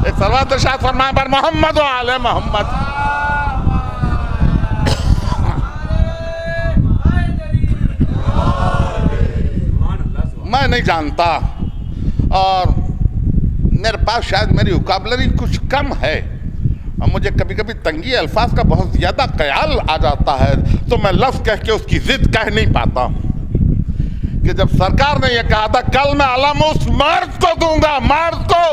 ایک صلوات ارشاد فرمائے بر محمد و آل محمد. میں نہیں جانتا، اور میرے پاس شاید میری وکابلری کچھ کم ہے، اور مجھے کبھی کبھی تنگی الفاظ کا بہت زیادہ خیال آ جاتا ہے تو میں لفظ کہہ کے اس کی ضد کہہ نہیں پاتا ہوں. کہ جب سرکار نے یہ کہا تھا کل میں علم اس مرد کو دوں گا، مرد کو،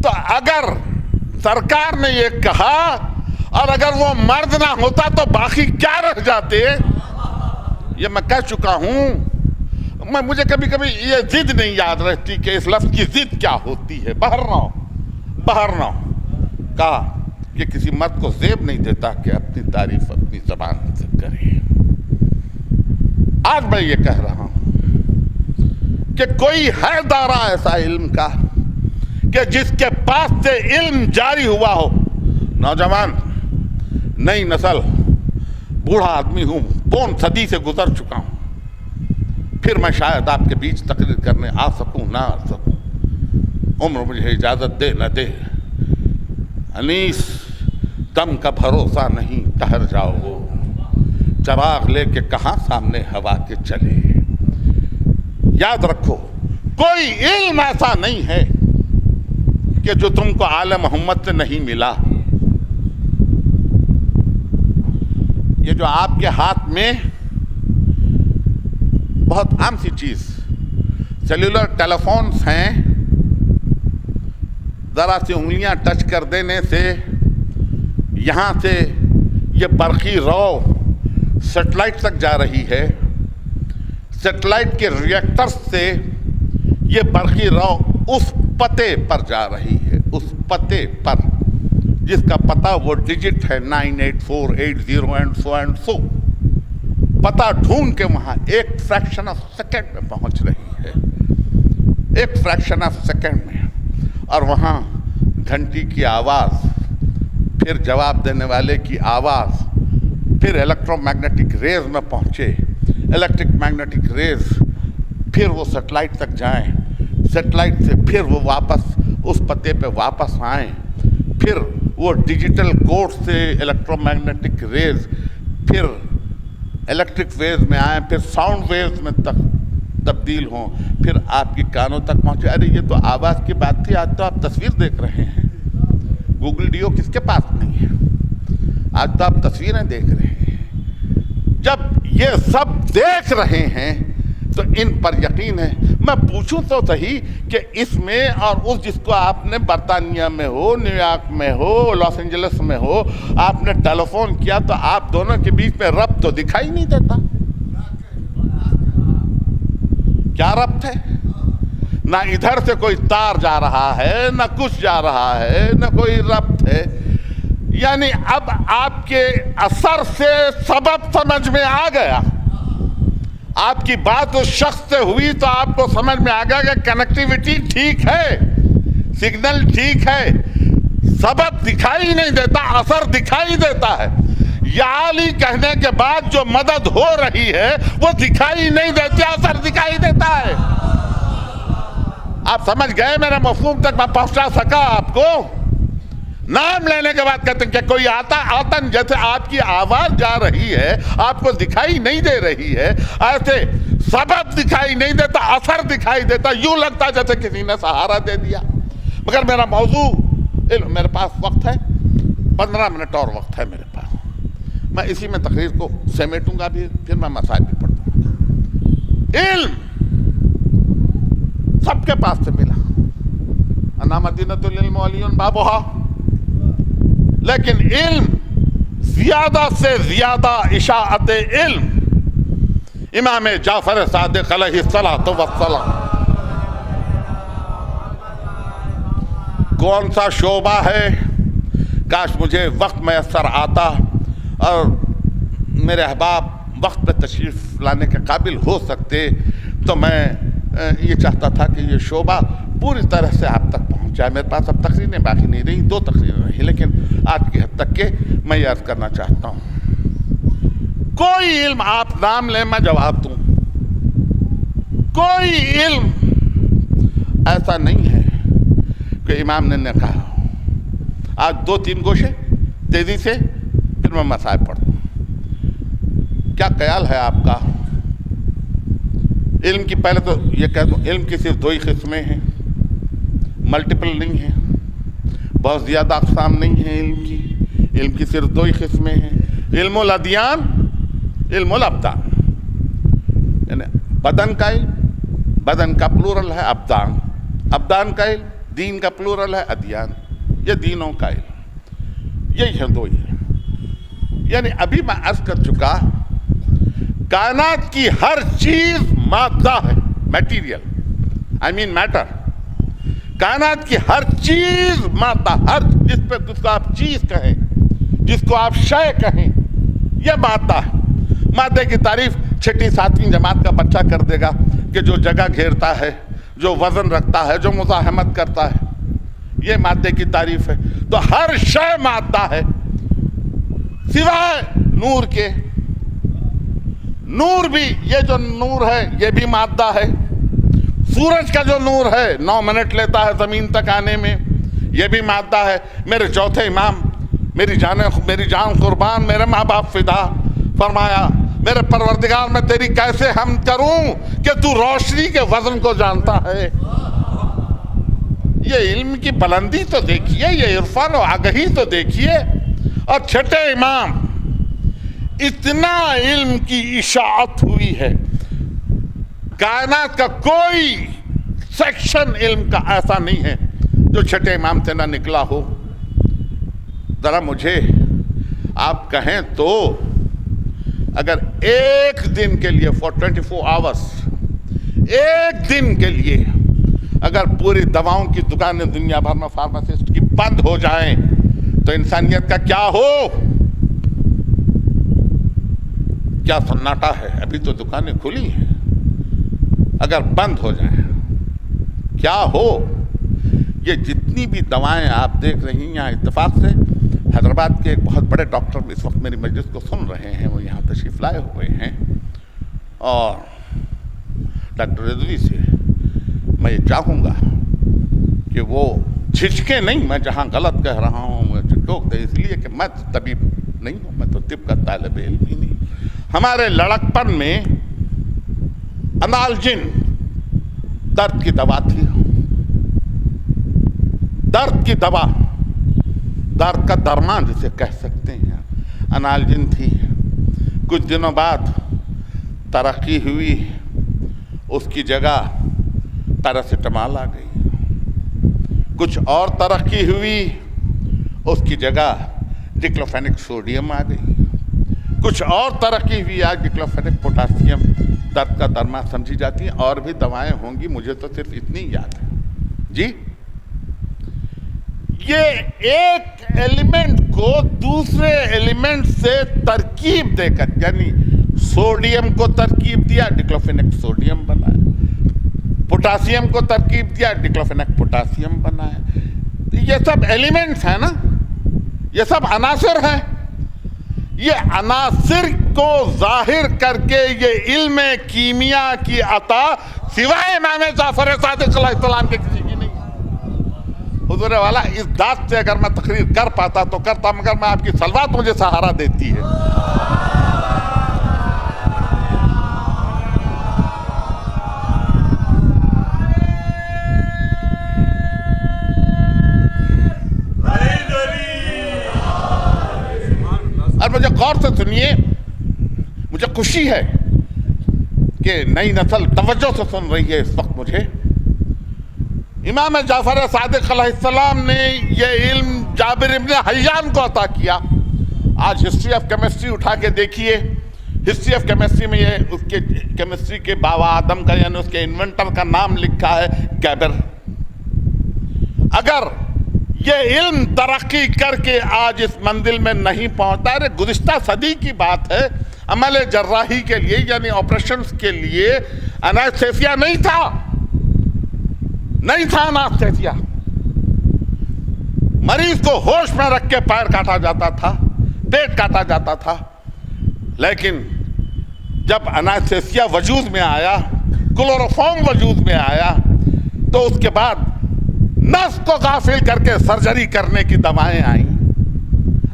تو اگر سرکار نے یہ کہا اور اگر وہ مرد نہ ہوتا تو باقی کیا رہ جاتے؟ یہ میں کہہ چکا ہوں. مجھے کبھی کبھی یہ ضد نہیں یاد رہتی کہ اس لفظ کی ضد کیا ہوتی ہے. بہرنو کہا کہ کسی مرد کو زیب نہیں دیتا کہ اپنی تعریف اپنی زبان سے کرے. آج میں یہ کہہ رہا ہوں کہ کوئی ہے دارا ایسا علم کا کہ جس کے پاس سے علم جاری ہوا ہو. نوجوان، نئی نسل، بوڑھا آدمی ہوں، پون صدی سے گزر چکا ہوں، پھر میں شاید آپ کے بیچ تقریر کرنے آ سکوں نہ آ سکوں. عمر مجھے اجازت دے نہ دے. انیس، دم کا بھروسہ نہیں، ٹہر جاؤ. چراغ لے کے کہاں سامنے ہوا کے چلے. یاد رکھو، کوئی علم ایسا نہیں ہے کہ جو تم کو آل محمد سے نہیں ملا. یہ جو آپ کے ہاتھ میں بہت عام سی چیز سیلولر ٹیلیفونز ہیں، ذرا سی انگلیاں ٹچ کر دینے سے یہاں سے یہ برقی رو سیٹلائٹ تک جا رہی ہے. سیٹلائٹ کے ریئیکٹر سے یہ برقی رو اس پتے پر جا رہی ہے، اس پتے پر جس کا پتہ وہ ڈیجٹ ہے 98480 اینڈ سو. پتہ ڈھونڈ کے وہاں ایک فریکشن آف سیکنڈ میں پہنچ رہی ہے، ایک فریکشن آف سیکنڈ میں. اور وہاں گھنٹی کی آواز، پھر جواب دینے والے کی آواز، پھر الیکٹرو میگنیٹک ریز میں پہنچے. الیکٹرک میگنیٹک ریز پھر وہ سیٹلائٹ تک جائیں، سیٹلائٹ سے پھر وہ واپس اس پتے پہ واپس آئیں، پھر وہ ڈیجیٹل کوڈ سے الیکٹرو میگنیٹک ریز پھر الیکٹرک ویوز میں آئیں، پھر ساؤنڈ ویوز میں تبدیل ہوں، پھر آپ کی کانوں تک پہنچے. ارے یہ تو آواز کی بات تھی، آج تو آپ تصویر دیکھ رہے ہیں. گوگل ڈیو کس کے پاس نہیں ہے؟ آج تو آپ تصویریں دیکھ رہے ہیں. جب یہ سب دیکھ رہے ہیں تو ان پر یقین ہے. میں پوچھوں تو صحیح کہ اس میں اور اس جس کو آپ نے برطانیہ میں ہو, نیو یارک میں ہو, لاس اینجلس میں ہو, آپ نے ٹیلی فون کیا تو آپ دونوں کے بیچ میں ربط تو دکھائی نہیں دیتا. کیا ربط ہے؟ نہ ادھر سے کوئی تار جا رہا ہے, نہ کچھ جا رہا ہے, نہ کوئی ربط ہے. یعنی اب آپ کے اثر سے سبب سمجھ میں آ گیا. آپ کی بات اس شخص سے ہوئی تو آپ کو سمجھ میں آ گیا کہ کنیکٹیویٹی ٹھیک ہے, سگنل ٹھیک ہے, سبب دکھائی نہیں دیتا, اثر دکھائی دیتا ہے. یا علی کہنے کے بعد جو مدد ہو رہی ہے وہ دکھائی نہیں دیتی, اثر دکھائی دیتا ہے. آپ سمجھ گئے میرے مفہوم تک میں پہنچا سکا آپ کو؟ نام لینے کے بعد کہتے ہیں کہ کوئی آتا جیسے آپ کی آواز جا رہی ہے, آپ کو دکھائی نہیں دے رہی ہے, ایسے سبب دکھائی نہیں دیتا, اثر دکھائی دیتا, یوں لگتا جیسے کسی نے سہارا دے دیا. مگر میرا موضوع علم, میرے پاس وقت ہے 15 منٹ اور وقت ہے میرے پاس. میں اسی میں تقریر کو سمیٹوں گا بھی, پھر میں مسائل بھی پڑھ دوں گا. علم سب کے پاس سے ملا, انا مدینۃ العلم وعلی بابھا, لیکن علم زیادہ سے زیادہ اشاعت علم امام جعفر صادق علیہ الصلوۃ والسلام. کون سا شعبہ ہے, کاش مجھے وقت میسر آتا اور میرے احباب وقت پہ تشریف لانے کے قابل ہو سکتے تو میں یہ چاہتا تھا کہ یہ شعبہ پوری طرح سے آپ تک پہنچ جائے. میرے پاس اب تقریریں باقی نہیں رہی, 2 تقریریں رہی, لیکن آج کی حد تک کہ میں یہ عرض کرنا چاہتا ہوں, کوئی علم آپ نام لیں میں جواب دوں. کوئی علم ایسا نہیں ہے کہ امام نے کہا. آج 2-3 گوشے تیزی سے, پھر میں مسائل پڑھتا ہوں. کیا خیال ہے آپ کا علم کی؟ پہلے تو یہ کہہ دوں, علم کی صرف 2 ہی قسمیں ہیں, ملٹیپل نہیں ہیں, بہت زیادہ اقسام نہیں ہیں علم کی. علم کی صرف 2 ہی قسمیں ہیں, علم الادیان, علم الابدان. یعنی بدن کا علم, بدن کا پلورل ہے ابدان, ابدان کا علم, دین کا پلورل ہے ادیان. یہ دینوں کا علم, یہی ہے 2 ہی. یعنی ابھی میں عرض کر چکا, کائنات کی ہر چیز مادہ ہے, میٹیریل, آئی مین میٹر. کائنات کی ہر چیز مادہ, ہر جس کو آپ چیز کہیں, جس کو آپ شے کہیں, یہ مادہ ہے. مادے کی تعریف 6ٹی-7ویں جماعت کا بچہ کر دے گا کہ جو جگہ گھیرتا ہے, جو وزن رکھتا ہے, جو مزاحمت کرتا ہے, یہ مادے کی تعریف ہے. تو ہر شے مادہ ہے سوائے نور کے. نور بھی, یہ جو نور ہے یہ بھی مادہ ہے. سورج کا جو نور ہے 9 منٹ لیتا ہے زمین تک آنے میں, یہ بھی مادہ ہے. میرے چوتھے امام, میری جان قربان, میرے ماں باپ فدا, فرمایا میرے پروردگار میں تیری کیسے حمد کروں کہ تو روشنی کے وزن کو جانتا ہے. یہ علم کی بلندی تو دیکھیے, یہ عرفان و آگہی تو دیکھیے. اور چھٹے امام, اتنا علم کی اشاعت ہوئی ہے, کائنات کا کوئی سیکشن علم کا ایسا نہیں ہے جو چھٹے امام سے نہ نکلا ہو. ذرا مجھے آپ کہیں تو اگر ایک دن کے لیے for 24 hours, ایک دن کے لیے اگر پوری دواؤں کی دکانیں دنیا بھر میں فارماسسٹ کی بند ہو جائیں تو انسانیت کا کیا ہو؟ کیا سناٹا ہے. ابھی تو دکانیں کھلی ہیں, اگر بند ہو جائیں کیا ہو؟ یہ جتنی بھی دوائیں آپ دیکھ رہی ہیں, اتفاق سے حیدرآباد کے ایک بہت بڑے ڈاکٹر اس وقت میری مجلس کو سن رہے ہیں, وہ یہاں تشریف لائے ہوئے ہیں, اور ڈاکٹر رضوی سے میں یہ چاہوں گا کہ وہ جھجکے نہیں. میں جہاں غلط کہہ رہا ہوں مجھے ٹوک دے, اس لیے کہ میں طبیب نہیں ہوں, میں تو طب کا طالب علم ہی نہیں. ہمارے لڑکپن میں انالجن درد کی دوا تھی, درد کی دوا, درد کا درمان جسے کہہ سکتے ہیں, انالجن تھی. کچھ دنوں بعد ترقی ہوئی اس کی جگہ پیراسیٹامول آ گئی. کچھ اور ترقی ہوئی, اس کی جگہ ڈکلوفینک سوڈیم آ گئی. کچھ اور ترقی ہوئی, آج ڈکلوفینک پوٹاسیم درد کا درما سمجھی جاتی ہیں. اور بھی دوائیں ہوں گی, مجھے تو صرف اتنی یاد ہے. جی, یہ ایک ایلیمنٹ کو دوسرے ایلیمنٹ سے ترکیب دے کر, یعنی سوڈیم کو ترکیب دیا, ڈکلوفینک سوڈیم بنایا. پوٹاسیم کو ترکیب دیا, ڈکلوفینک پوٹاسیم بنایا. یہ سب ایلیمنٹس ہیں نا, یہ سب عناصر ہیں. یہ عناصر کو ظاہر کر کے یہ علم کیمیا کی عطا سوائے امام جعفر صادق علیہ السلام کے کسی کی نہیں. حضور والا, اس ذات سے اگر میں تقریر کر پاتا تو کرتا, مگر میں آپ کی صلوات مجھے سہارا دیتی ہے. اور مجھے غور سے سنیے, مجھے خوشی ہے کہ نئی نسل توجہ سے سن رہی ہے اس وقت. مجھے امام جعفر صادق علیہ السلام نے یہ علم جابر ابن حیان کو عطا کیا. آج ہسٹری آف کیمسٹری اٹھا کے دیکھیے, ہسٹری آف کیمسٹری میں یہ اس کے کیمسٹری کے بابا آدم کا, یعنی اس کے انوینٹر کا نام لکھا ہے گیبر. اگر یہ علم ترقی کر کے آج اس منزل میں نہیں پہنچتا ہے, گزشتہ صدی کی بات ہے, عمل جراحی کے لیے یعنی آپریشنز کے لیے انستھیسیا نہیں تھا انستھیسیا. مریض کو ہوش میں رکھ کے پیر کاٹا جاتا تھا, پیٹ کاٹا جاتا تھا. لیکن جب انستھیسیا وجود میں آیا, کلوروفارم وجود میں آیا, تو اس کے بعد نفس کو غافل کر کے سرجری کرنے کی دوائیں آئیں.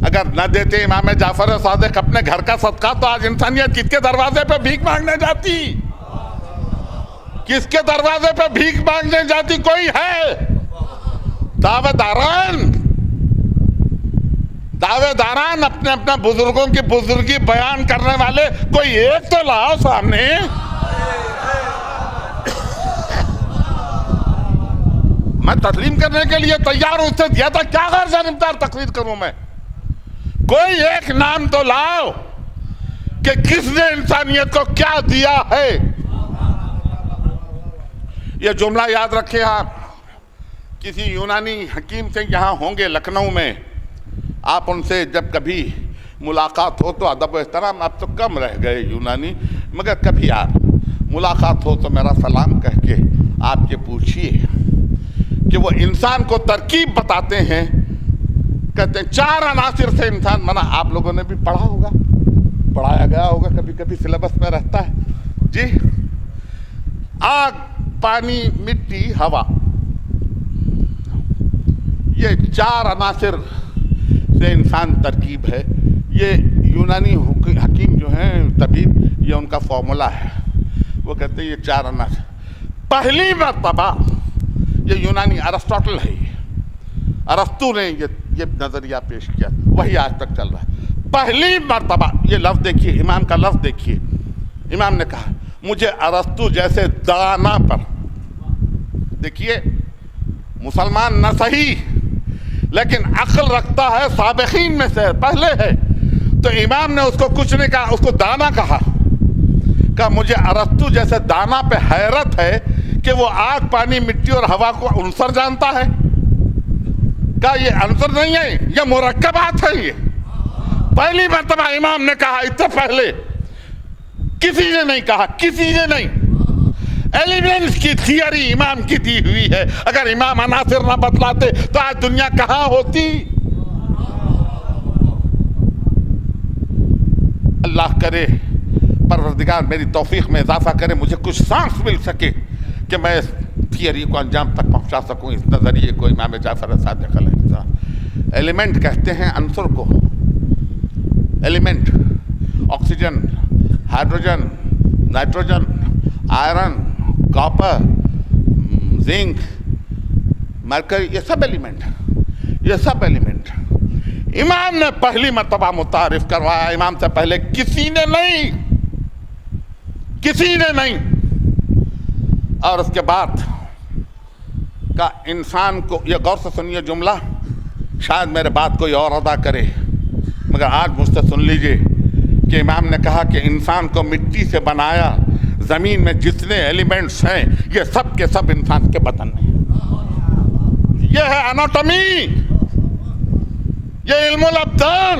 اگر نہ دیتے امام جعفر صادق اپنے گھر کا صدقہ, تو آج انسانیت کس کے دروازے پہ بھیک مانگنے جاتی؟ کس کے دروازے پہ بھیک مانگنے جاتی؟ کوئی ہے دعوے داران اپنے اپنے بزرگوں کی بزرگی بیان کرنے والے, کوئی ایک تو لاؤ سامنے. میں تسلیم کرنے کے لیے تیار ہوں, اس سے زیادہ کیا غیر جانبدار تقریر کروں میں. کوئی ایک نام تو لاؤ کہ کس نے انسانیت کو کیا دیا ہے. یہ جملہ یاد رکھیں آپ, کسی یونانی حکیم سے یہاں ہوں گے لکھنؤ میں, آپ ان سے جب کبھی ملاقات ہو تو ادب و احترام, آپ تو کم رہ گئے یونانی, مگر کبھی آپ ملاقات ہو تو میرا سلام کہہ کے آپ یہ پوچھئے کہ وہ انسان کو ترکیب بتاتے ہیں. کہتے ہیں 4 عناصر سے انسان بنا. آپ لوگوں نے بھی پڑھا ہوگا, پڑھایا گیا ہوگا, کبھی کبھی سلیبس میں رہتا ہے. جی, آگ, پانی, مٹی, ہوا, یہ 4 عناصر سے انسان ترکیب ہے. یہ یونانی حکیم جو ہیں, طبیب, یہ ان کا فارمولا ہے. وہ کہتے ہیں یہ 4 عناصر. پہلی مرتبہ یہ یونانی ارسطاٹل ہے, ارسطو نے یہ نظریہ پیش کیا, وہی آج تک چل رہا ہے. پہلی مرتبہ, یہ لفظ دیکھیے, امام کا لفظ دیکھیے. امام نے کہا مجھے ارسطو جیسے دانا پر, دیکھیے مسلمان نہ صحیح لیکن عقل رکھتا ہے, سابقین میں سے پہلے ہے, تو امام نے اس کو کچھ نہیں کہا, اس کو دانا کہا. کہا مجھے ارسطو جیسے دانا پہ حیرت ہے کہ وہ آگ, پانی, مٹی اور ہوا کو عنصر جانتا ہے. کہا یہ عنصر نہیں ہے, یہ مرکبات ہے. یہ پہلی مرتبہ امام نے کہا, اس سے پہلے کسی نے نہیں کہا, کسی نے نہیں. ایلیمنٹس کی تھیوری امام کی دی ہوئی ہے. اگر امام عناصر نہ بتلاتے تو آج دنیا کہاں ہوتی. اللہ کرے, پروردگار میری توفیق میں اضافہ کرے, مجھے کچھ سانس مل سکے کہ میں اس تھیوری کو انجام تک پہنچا سکوں, اس نظریے کو امام جعفر صادق علیہ السلام. ایلیمنٹ کہتے ہیں عنصر کو. Element, oxygen, hydrogen, nitrogen, iron, copper, zinc, mercury, یہ سب ایلیمنٹ, یہ سب ایلیمنٹ امام نے پہلی مرتبہ متعارف کروایا. امام سے پہلے کسی نے نہیں, کسی نے نہیں. اور اس کے بعد کا انسان کو، یہ غور سے سنیے جملہ، شاید میرے بات کوئی اور ادا کرے مگر آج مجھ سے سن لیجئے کہ امام نے کہا کہ انسان کو مٹی سے بنایا، زمین میں جتنے ایلیمنٹس ہیں یہ سب کے سب انسان کے بدن میں، یہ ہے اناٹمی، یہ علم الابدان۔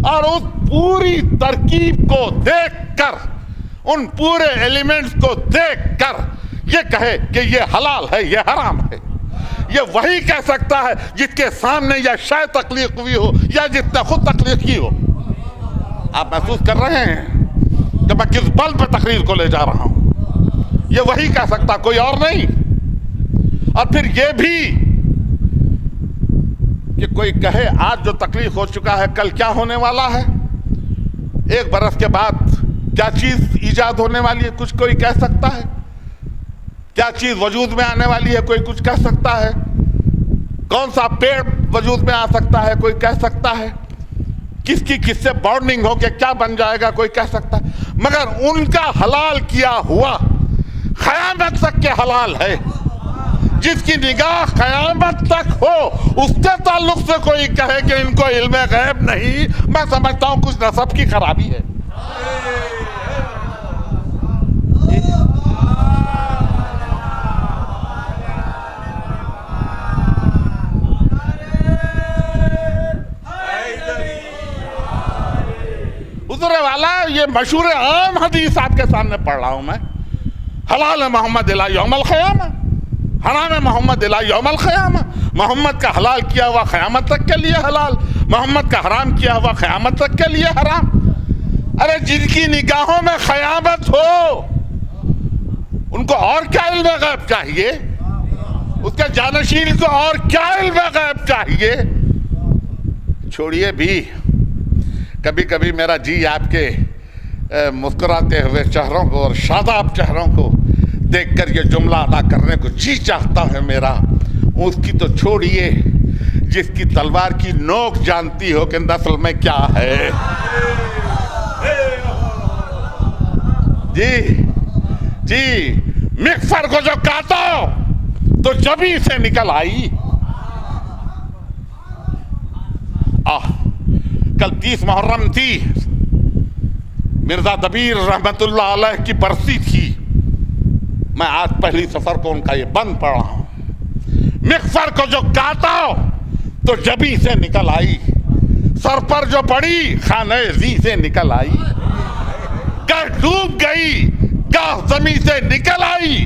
اور اس پوری ترکیب کو دیکھ کر، ان پورے ایلیمنٹس کو دیکھ کر یہ کہے کہ یہ حلال ہے یہ حرام ہے، یہ وہی کہہ سکتا ہے جس کے سامنے یا شے تخلیق ہوئی ہو یا جس نے خود تخلیق کی ہو۔ آپ محسوس کر رہے ہیں کہ میں کس بل پہ تقریر کو لے جا رہا ہوں؟ یہ وہی کہہ سکتا، کوئی اور نہیں۔ اور پھر یہ بھی کہ کوئی کہے آج جو تخلیق ہو چکا ہے کل کیا ہونے والا ہے، 1 برس کے بعد کیا چیز ایجاد ہونے والی ہے، کچھ کوئی کہہ سکتا ہے؟ کیا چیز وجود میں آنے والی ہے، کوئی کچھ کہہ سکتا ہے؟ کون سا پیڑ وجود میں آ سکتا ہے، کوئی کہہ سکتا ہے؟ کس کی کس سے بانڈنگ ہو کے کیا بن جائے گا، کوئی کہہ سکتا ہے؟ مگر ان کا حلال کیا ہوا قیامت تک کے حلال ہے۔ جس کی نگاہ قیامت تک ہو اس کے تعلق سے کوئی کہے کہ ان کو علم غیب نہیں، میں سمجھتا ہوں کچھ نسب کی خرابی ہے۔ حضور والا یہ مشہور عام حدیث آپ کے سامنے پڑھ رہا ہوں میں، حلال محمد الہ یوم القیامہ، حرام محمد الہ یوم القیامہ۔ محمد کا حلال کیا ہوا قیامت تک کے لیے حلال، محمد کا حرام کیا ہوا قیامت تک کے لیے حرام۔ ارے جن کی نگاہوں میں قیامت ہو ان کو اور کیا علم غیب چاہیے؟ اس کے جانشین کو اور کیا علم غیب چاہیے؟ چھوڑیے بھی، کبھی کبھی میرا جی آپ کے مسکراتے ہوئے چہروں کو اور شاداب چہروں کو دیکھ کر یہ جملہ ادا کرنے کو جی چاہتا ہے میرا۔ اس کی تو چھوڑیے جس کی تلوار کی نوک جانتی ہو کہ نسل میں کیا ہے۔ جی مغفر کو جو کاٹا تو جبھی سے نکل آئی۔ کل 30 محرم تھی، مرزا دبیر رحمت اللہ علیہ کی برسی تھی، میں آج پہلی سفر کو ان کا یہ بند پڑھ رہا ہوں۔ مغفر کو جو کاٹا تو جبھی سے نکل آئی، سر پر جو پڑی خانہ زی سے نکل آئی، گاہ ڈوب گئی گاہ زمین سے نکل آئی،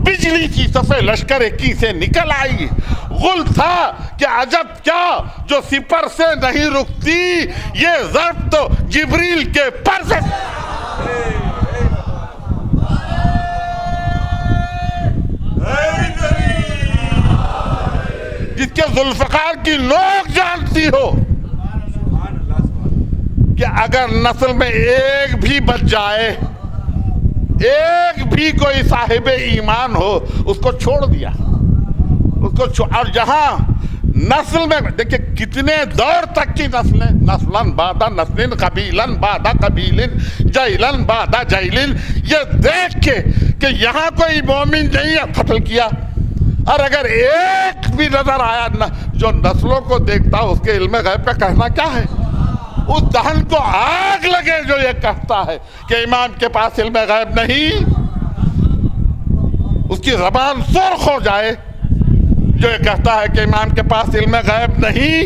بجلی کی صفے لشکر کی سے نکل آئی۔ غل تھا کہ عجب کیا جو سپر سے نہیں رکتی، یہ ضرب تو جبریل کے پر سے۔ جس کے ذوالفقار کی نوک جانتی ہو کہ اگر نسل میں ایک بھی بچ جائے، ایک بھی کوئی صاحب ایمان ہو، اس کو چھوڑ دیا، اس کو اور جہاں نسل میں دیکھیں کتنے دور تک کی نسلیں، نسلن بعد نسلن، قبیلن بعد قبیلن، جیلن بعد جیلن، یہ دیکھ کے کہ یہاں کوئی مومن نہیں ہے قتل کیا۔ اور اگر ایک بھی نظر آیا جو نسلوں کو دیکھتا اس کے علم غیب پہ کہنا کیا ہے؟ اس دہن کو آگ لگے جو یہ کہتا ہے کہ امام کے پاس علم غیب نہیں، اس کی زبان سرخ ہو جائے جو یہ کہتا ہے کہ امام کے پاس علم غیب نہیں۔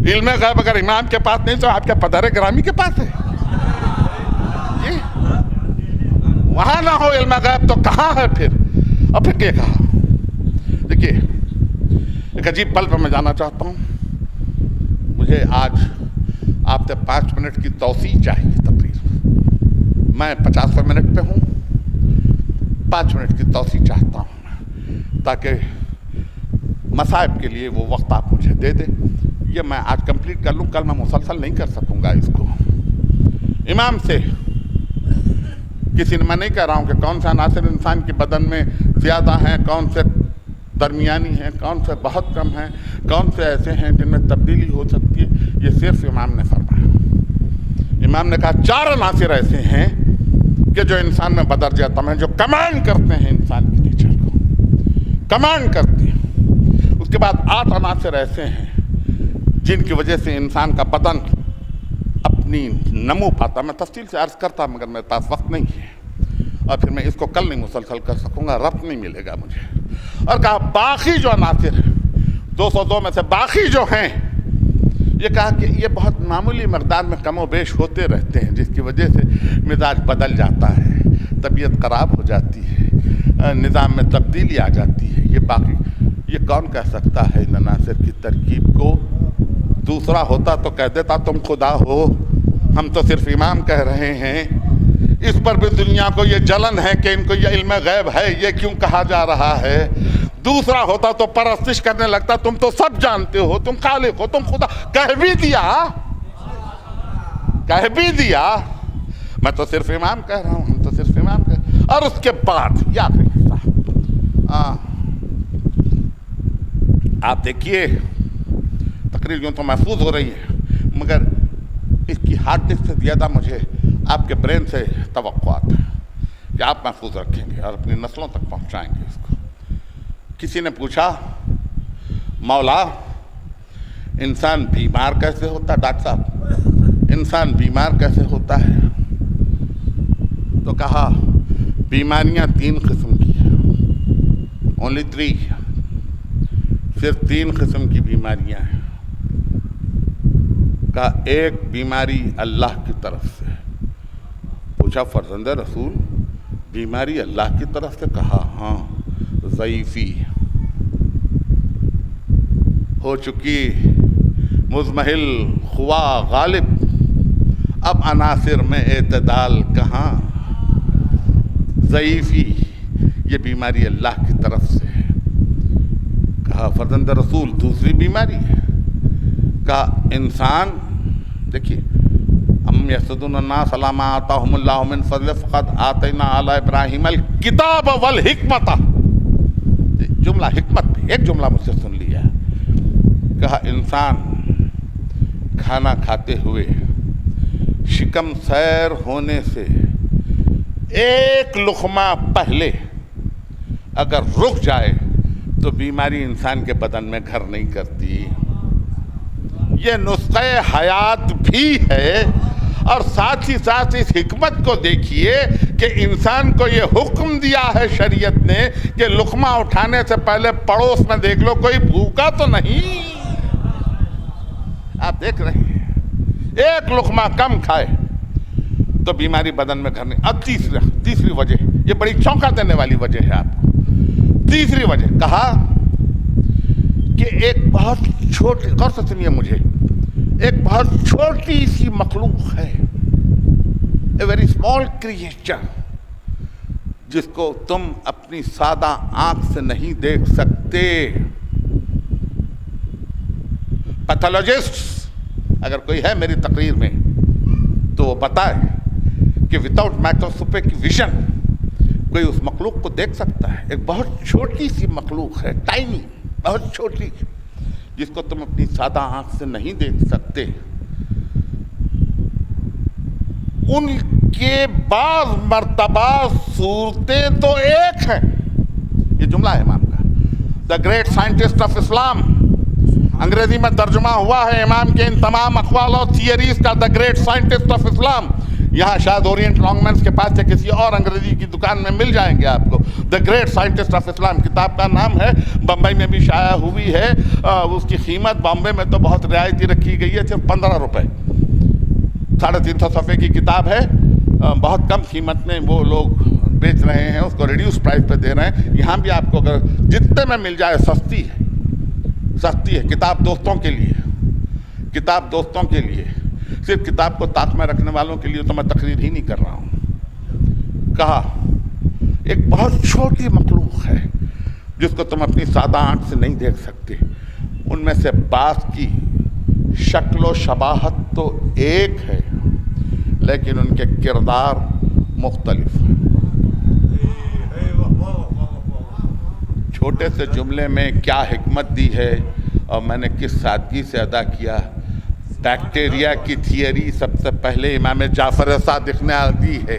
علم غیب اگر امام کے پاس نہیں تو آپ کے پدر گرامی کے پاس ہے، وہاں نہ ہو علم غیب تو کہاں ہے پھر؟ اور پھر کیا کہا؟ دیکھیے ایک عجیب پل پہ میں جانا چاہتا ہوں۔ مجھے آج آپ سے 5 منٹ کی توسیع چاہیے تقریر، میں 50 منٹ پہ ہوں، 5 منٹ کی توسیع چاہتا ہوں تاکہ مصائب کے لیے وہ وقت آپ مجھے دے دیں۔ یہ میں آج کمپلیٹ کر لوں، کل میں مسلسل نہیں کر سکوں گا اس کو۔ امام سے کسی نے، میں نہیں کہہ رہا ہوں کہ کون سے عناصر انسان کے بدن میں زیادہ ہیں، کون سے درمیانی ہیں، کون سے بہت کم ہیں، کون سے ایسے ہیں جن میں تبدیلی ہو سکتی ہے، یہ صرف امام نے فرمایا۔ امام نے کہا 4 عناصر ایسے ہیں کہ جو انسان میں بدرجہ تم ہیں، جو کمانڈ کرتے ہیں انسان کے نیچر کو، کمانڈ کرتے ہیں۔ اس کے بعد 8 عناصر ایسے ہیں جن کی وجہ سے انسان کا بدن اپنی نمو پاتا۔ میں تفصیل سے عرض کرتا مگر میرے پاس وقت نہیں ہے، اور پھر میں اس کو کل نہیں مسلسل کر سکوں گا، ربط نہیں ملے گا مجھے۔ اور کہا باقی جو عناصر ہیں 202 میں سے باقی جو ہیں، یہ کہا کہ یہ بہت معمولی مقدار میں کم و بیش ہوتے رہتے ہیں، جس کی وجہ سے مزاج بدل جاتا ہے، طبیعت خراب ہو جاتی ہے، نظام میں تبدیلی آ جاتی ہے۔ یہ باقی یہ کون کہہ سکتا ہے ان عناصر کی ترکیب کو؟ دوسرا ہوتا تو کہہ دیتا تم خدا ہو، ہم تو صرف امام کہہ رہے ہیں۔ اس پر بھی دنیا کو یہ جلن ہے کہ ان کو یہ علم غیب ہے، یہ کیوں کہا جا رہا ہے؟ دوسرا ہوتا تو پرستش کرنے لگتا، تم تو سب جانتے ہو، تم خالق ہو، تم خدا۔ کہہ بھی دیا میں تو صرف امام کہہ رہا ہوں، ہم تو صرف امام کہہ رہے ہیں۔ اور اس کے بعد یاد رکھیے آپ دیکھیے تقریر یوں تو محفوظ ہو رہی ہے، مگر اس کی ہارڈ ڈسک سے زیادہ مجھے آپ کے برین سے توقعات ہے کہ آپ محفوظ رکھیں گے اور اپنی نسلوں تک پہنچائیں گے اس کو۔ کسی نے پوچھا مولا انسان بیمار کیسے ہوتا ہے؟ ڈاکٹر صاحب انسان بیمار کیسے ہوتا ہے؟ تو کہا بیماریاں 3 قسم کی ہیں، only 3، صرف 3 قسم کی بیماریاں ہیں۔ کہا ایک بیماری اللہ کی طرف سے۔ پوچھا فرزند رسول بیماری اللہ کی طرف سے؟ کہا ہاں، ضعیفی ہو چکی، مزمحل، خواہ غالب، اب عناصر میں اعتدال کہاں، ضعیفی، یہ بیماری اللہ کی طرف سے ہے۔ کہا فرزند رسول دوسری بیماری ہے؟ کہا انسان دیکھیے ام یحسدون الناس علی ما آتاہم اللہ من فضل فقد آتینا علی ابراہیم الکتاب والحکمت۔ جملہ حکمت بھی ایک جملہ مجھ سے سن لیا۔ کہا انسان کھانا کھاتے ہوئے شکم سیر ہونے سے ایک لقمہ پہلے اگر رک جائے تو بیماری انسان کے بدن میں گھر نہیں کرتی۔ یہ نسخہ حیات بھی ہے، اور ساتھ ہی ساتھ اس حکمت کو دیکھیے کہ انسان کو یہ حکم دیا ہے شریعت نے کہ لقمہ اٹھانے سے پہلے پڑوس میں دیکھ لو کوئی بھوکا تو نہیں۔ آپ دیکھ رہے ہیں ایک لقمہ کم کھائے تو بیماری بدن میں گھر نہیں۔ اب تیسری وجہ، یہ بڑی چونکا دینے والی وجہ ہے آپ کو۔ تیسری وجہ کہا کہ ایک بہت چھوٹی، غور سے سنیے مجھے، ایک بہت چھوٹی سی مخلوق ہے، اے ویری اسمال کریچر، جس کو تم اپنی سادہ آنکھ سے نہیں دیکھ سکتے۔ پیتھولوجسٹ اگر کوئی ہے میری تقریر میں تو وہ بتائے کہ وداؤٹ مائکروسکوپک ویژن کوئی اس مخلوق کو دیکھ سکتا ہے؟ ایک بہت چھوٹی سی مخلوق ہے، ٹائنی، بہت چھوٹی، جس کو تم اپنی سادہ آنکھ سے نہیں دیکھ سکتے۔ ان کے بعض مرتبہ صورتیں تو ایک ہیں۔ یہ جملہ ہے امام کا، دا گریٹ سائنٹسٹ آف اسلام، انگریزی میں ترجمہ ہوا ہے امام کے ان تمام اقوال اور تھیوریز کا، دا گریٹ سائنٹسٹ آف اسلام۔ یہاں شاید اورینٹ لانگمینس کے پاس یا کسی اور انگریزی کی دکان میں مل جائیں گے آپ کو، دا گریٹ سائنٹسٹ آف اسلام کتاب کا نام ہے۔ بمبئی میں بھی شائع ہوئی ہے، اس کی قیمت بامبے میں تو بہت رعایتی رکھی گئی ہے، صرف 15 روپے، 350 صفحے کی کتاب ہے، بہت کم قیمت میں وہ لوگ بیچ رہے ہیں، اس کو ریڈیوس پرائس پہ دے رہے ہیں۔ یہاں بھی آپ کو اگر جتنے میں مل جائے سستی ہے، سستی ہے۔ کتاب دوستوں کے لیے، کتاب دوستوں کے لیے، صرف کتاب کو طاق میں رکھنے والوں کے لیے تو میں تقریر ہی نہیں کر رہا ہوں۔ کہا ایک بہت چھوٹی مخلوق ہے جس کو تم اپنی سادہ آنکھ سے نہیں دیکھ سکتے، ان میں سے بعض کی شکل و شباہت تو ایک ہے لیکن ان کے کردار مختلف ہیں۔ چھوٹے سے جملے میں کیا حکمت دی ہے اور میں نے کس سادگی سے ادا کیا۔ بیکٹیریا کی تھیوری سب سے پہلے امام جعفر صادق نے دی ہے،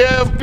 AFP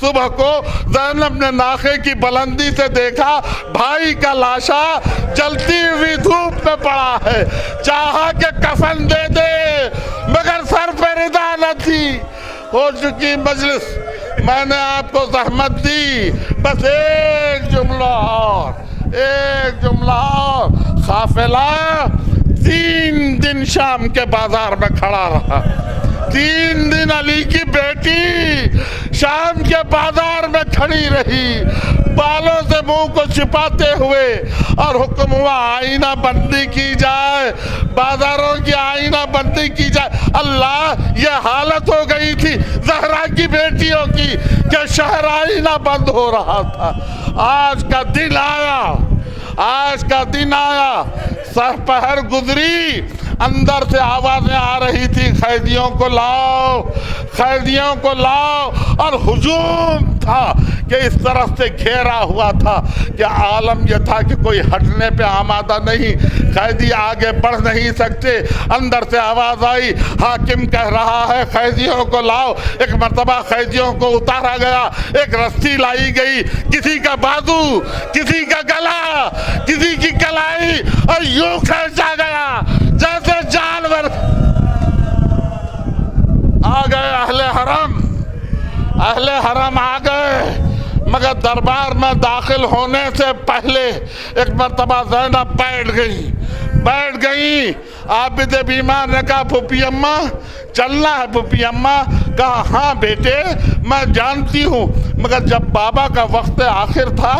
صبح کو زینب نے ناخے کی بلندی سے دیکھا بھائی کا لاشا جلتی ہوئی دھوپ میں پڑا ہے، چاہا کہ کفن دے دے مگر سر پہ ردا نہ تھی۔ ہو چکی مجلس، میں نے آپ کو زحمت دی، بس ایک جملہ اور، قافلہ 3 دن شام کے بازار میں کھڑا رہا، 3 دن علی کی بیٹی شام کے بازار میں کھڑی رہی، بالوں سے منہ کو چھپاتے ہوئے، اور حکم ہوا آئینہ بندی کی جائے، بازاروں کی آئینہ بندی کی جائے۔ اللہ، یہ حالت ہو گئی تھی زہرا کی بیٹیوں کی کہ شہر آئینہ بند ہو رہا تھا۔ آج کا دن آیا، سہ پہر گزری، اندر سے آوازیں آ رہی تھی قیدیوں کو لاؤ، اور ہجوم تھا کہ اس طرف سے گھیرا ہوا تھا کہ عالم یہ تھا کہ کوئی ہٹنے پہ آمادہ نہیں، قیدی آگے بڑھ نہیں سکتے۔ اندر سے آواز آئی، حاکم کہہ رہا ہے قیدیوں کو لاؤ۔ ایک مرتبہ قیدیوں کو اتارا گیا، ایک رسی لائی گئی، کسی کا بازو، کسی کا گلا، کسی کی کلائی، اور یوں کھینچا گیا جیسے جانور۔ آ گئے اہل حرم آ گئے، مگر دربار میں داخل ہونے سے پہلے ایک مرتبہ زینب بیٹھ گئی۔ عابد بیمار نے کہا پھوپھی اماں چلنا ہے؟ پھوپھی اماں کہا ہاں بیٹے میں جانتی ہوں، مگر جب بابا کا وقت آخر تھا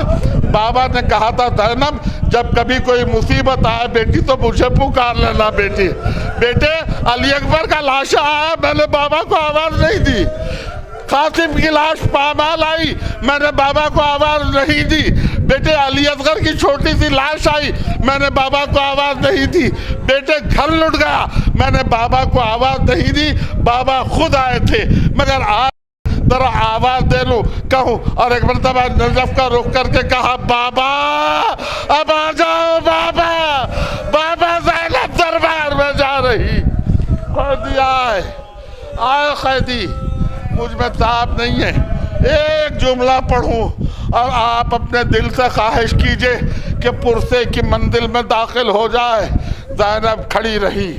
بابا نے کہا تھا زینب جب کبھی کوئی مصیبت آئے بیٹی تو مجھے پکار لینا بیٹے علی اکبر کا لاشا آیا، میں نے بابا کو آواز نہیں دی، قاسم کی لاش پامال آئی، میں نے بابا کو آواز نہیں دی، بیٹے علی اصغر کی چھوٹی سی لاش آئی، میں نے بابا کو آواز نہیں دی، بیٹے گھر لٹ گیا، میں نے بابا کو آواز نہیں دی، بابا خود آئے تھے، مگر آج ذرا آواز دے لوں کہوں۔ اور ایک مرتبہ نجف کا رخ کر کے کہا بابا اب آ جاؤ، بابا زینب دربار میں جا رہی۔ قیدی آئے قیدی، مجھ میں تاب نہیں ہے، ایک جملہ پڑھوں اور آپ اپنے دل سے خواہش کیجئے کہ پرسے کی منزل میں داخل ہو جائے۔ زینب کھڑی رہی۔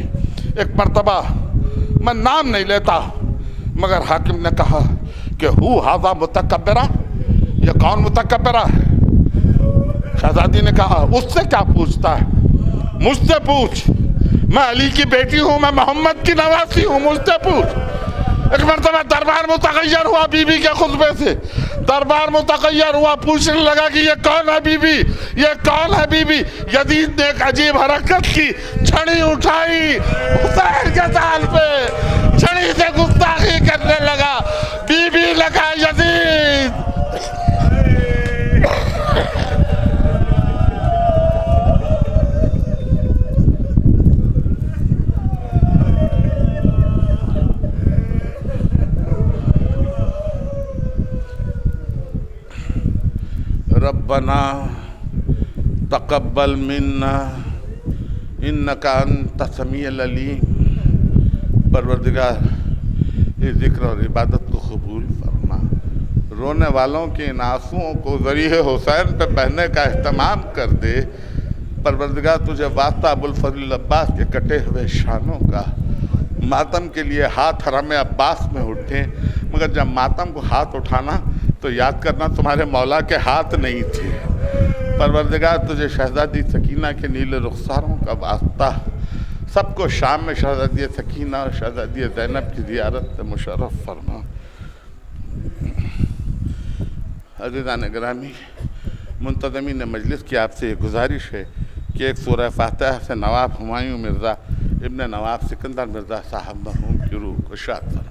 ایک مرتبہ میں نام نہیں لیتا مگر حاکم نے کہا کہ ہذا متکبرہ، یہ کون متکبرہ ہے؟ شہزادی نے کہا اس سے کیا پوچھتا ہے، مجھ سے پوچھ، میں علی کی بیٹی ہوں، میں محمد کی نواسی ہوں، مجھ سے پوچھ۔ ایک مرتبہ دربار متغیر ہوا بی بی کے خطبے سے، دربار متغیر ہوا، پوچھنے لگا کہ یہ کون ہے بی بی، یہ کون ہے بی بی؟ یزید نے ایک عجیب حرکت کی، چھڑی اٹھائی، حسین کے سال پہ چھڑی سے گستاخی کرنے لگا، بی بی لگا یزید۔ ربنا تقبل منا انک انت السمیع العلیم۔ پروردگار اس ذکر اور عبادت کو قبول فرما، رونے والوں کے ان آنسوؤں کو ذریعہ حسین پہ بہنے کا اہتمام کر دے۔ پروردگار تجھے واسطہ ابوالفضل عباس کے کٹے ہوئے شانوں کا، ماتم کے لیے ہاتھ حرم عباس میں اٹھیں، مگر جب ماتم کو ہاتھ اٹھانا تو یاد کرنا تمہارے مولا کے ہاتھ نہیں تھے۔ پروردگار تجھے شہزادی سکینہ کے نیلے رخساروں کا واسطہ، سب کو شام میں شہزادی سکینہ اور شہزادی زینب کی زیارت سے مشرف فرما۔ عزیزان گرامی، منتظمین مجلس کی آپ سے یہ گزارش ہے کہ ایک سورہ فاتحہ سے نواب ہمایوں مرزا ابن نواب سکندر مرزا صاحب مرحوم کی روح کو شاد فرما۔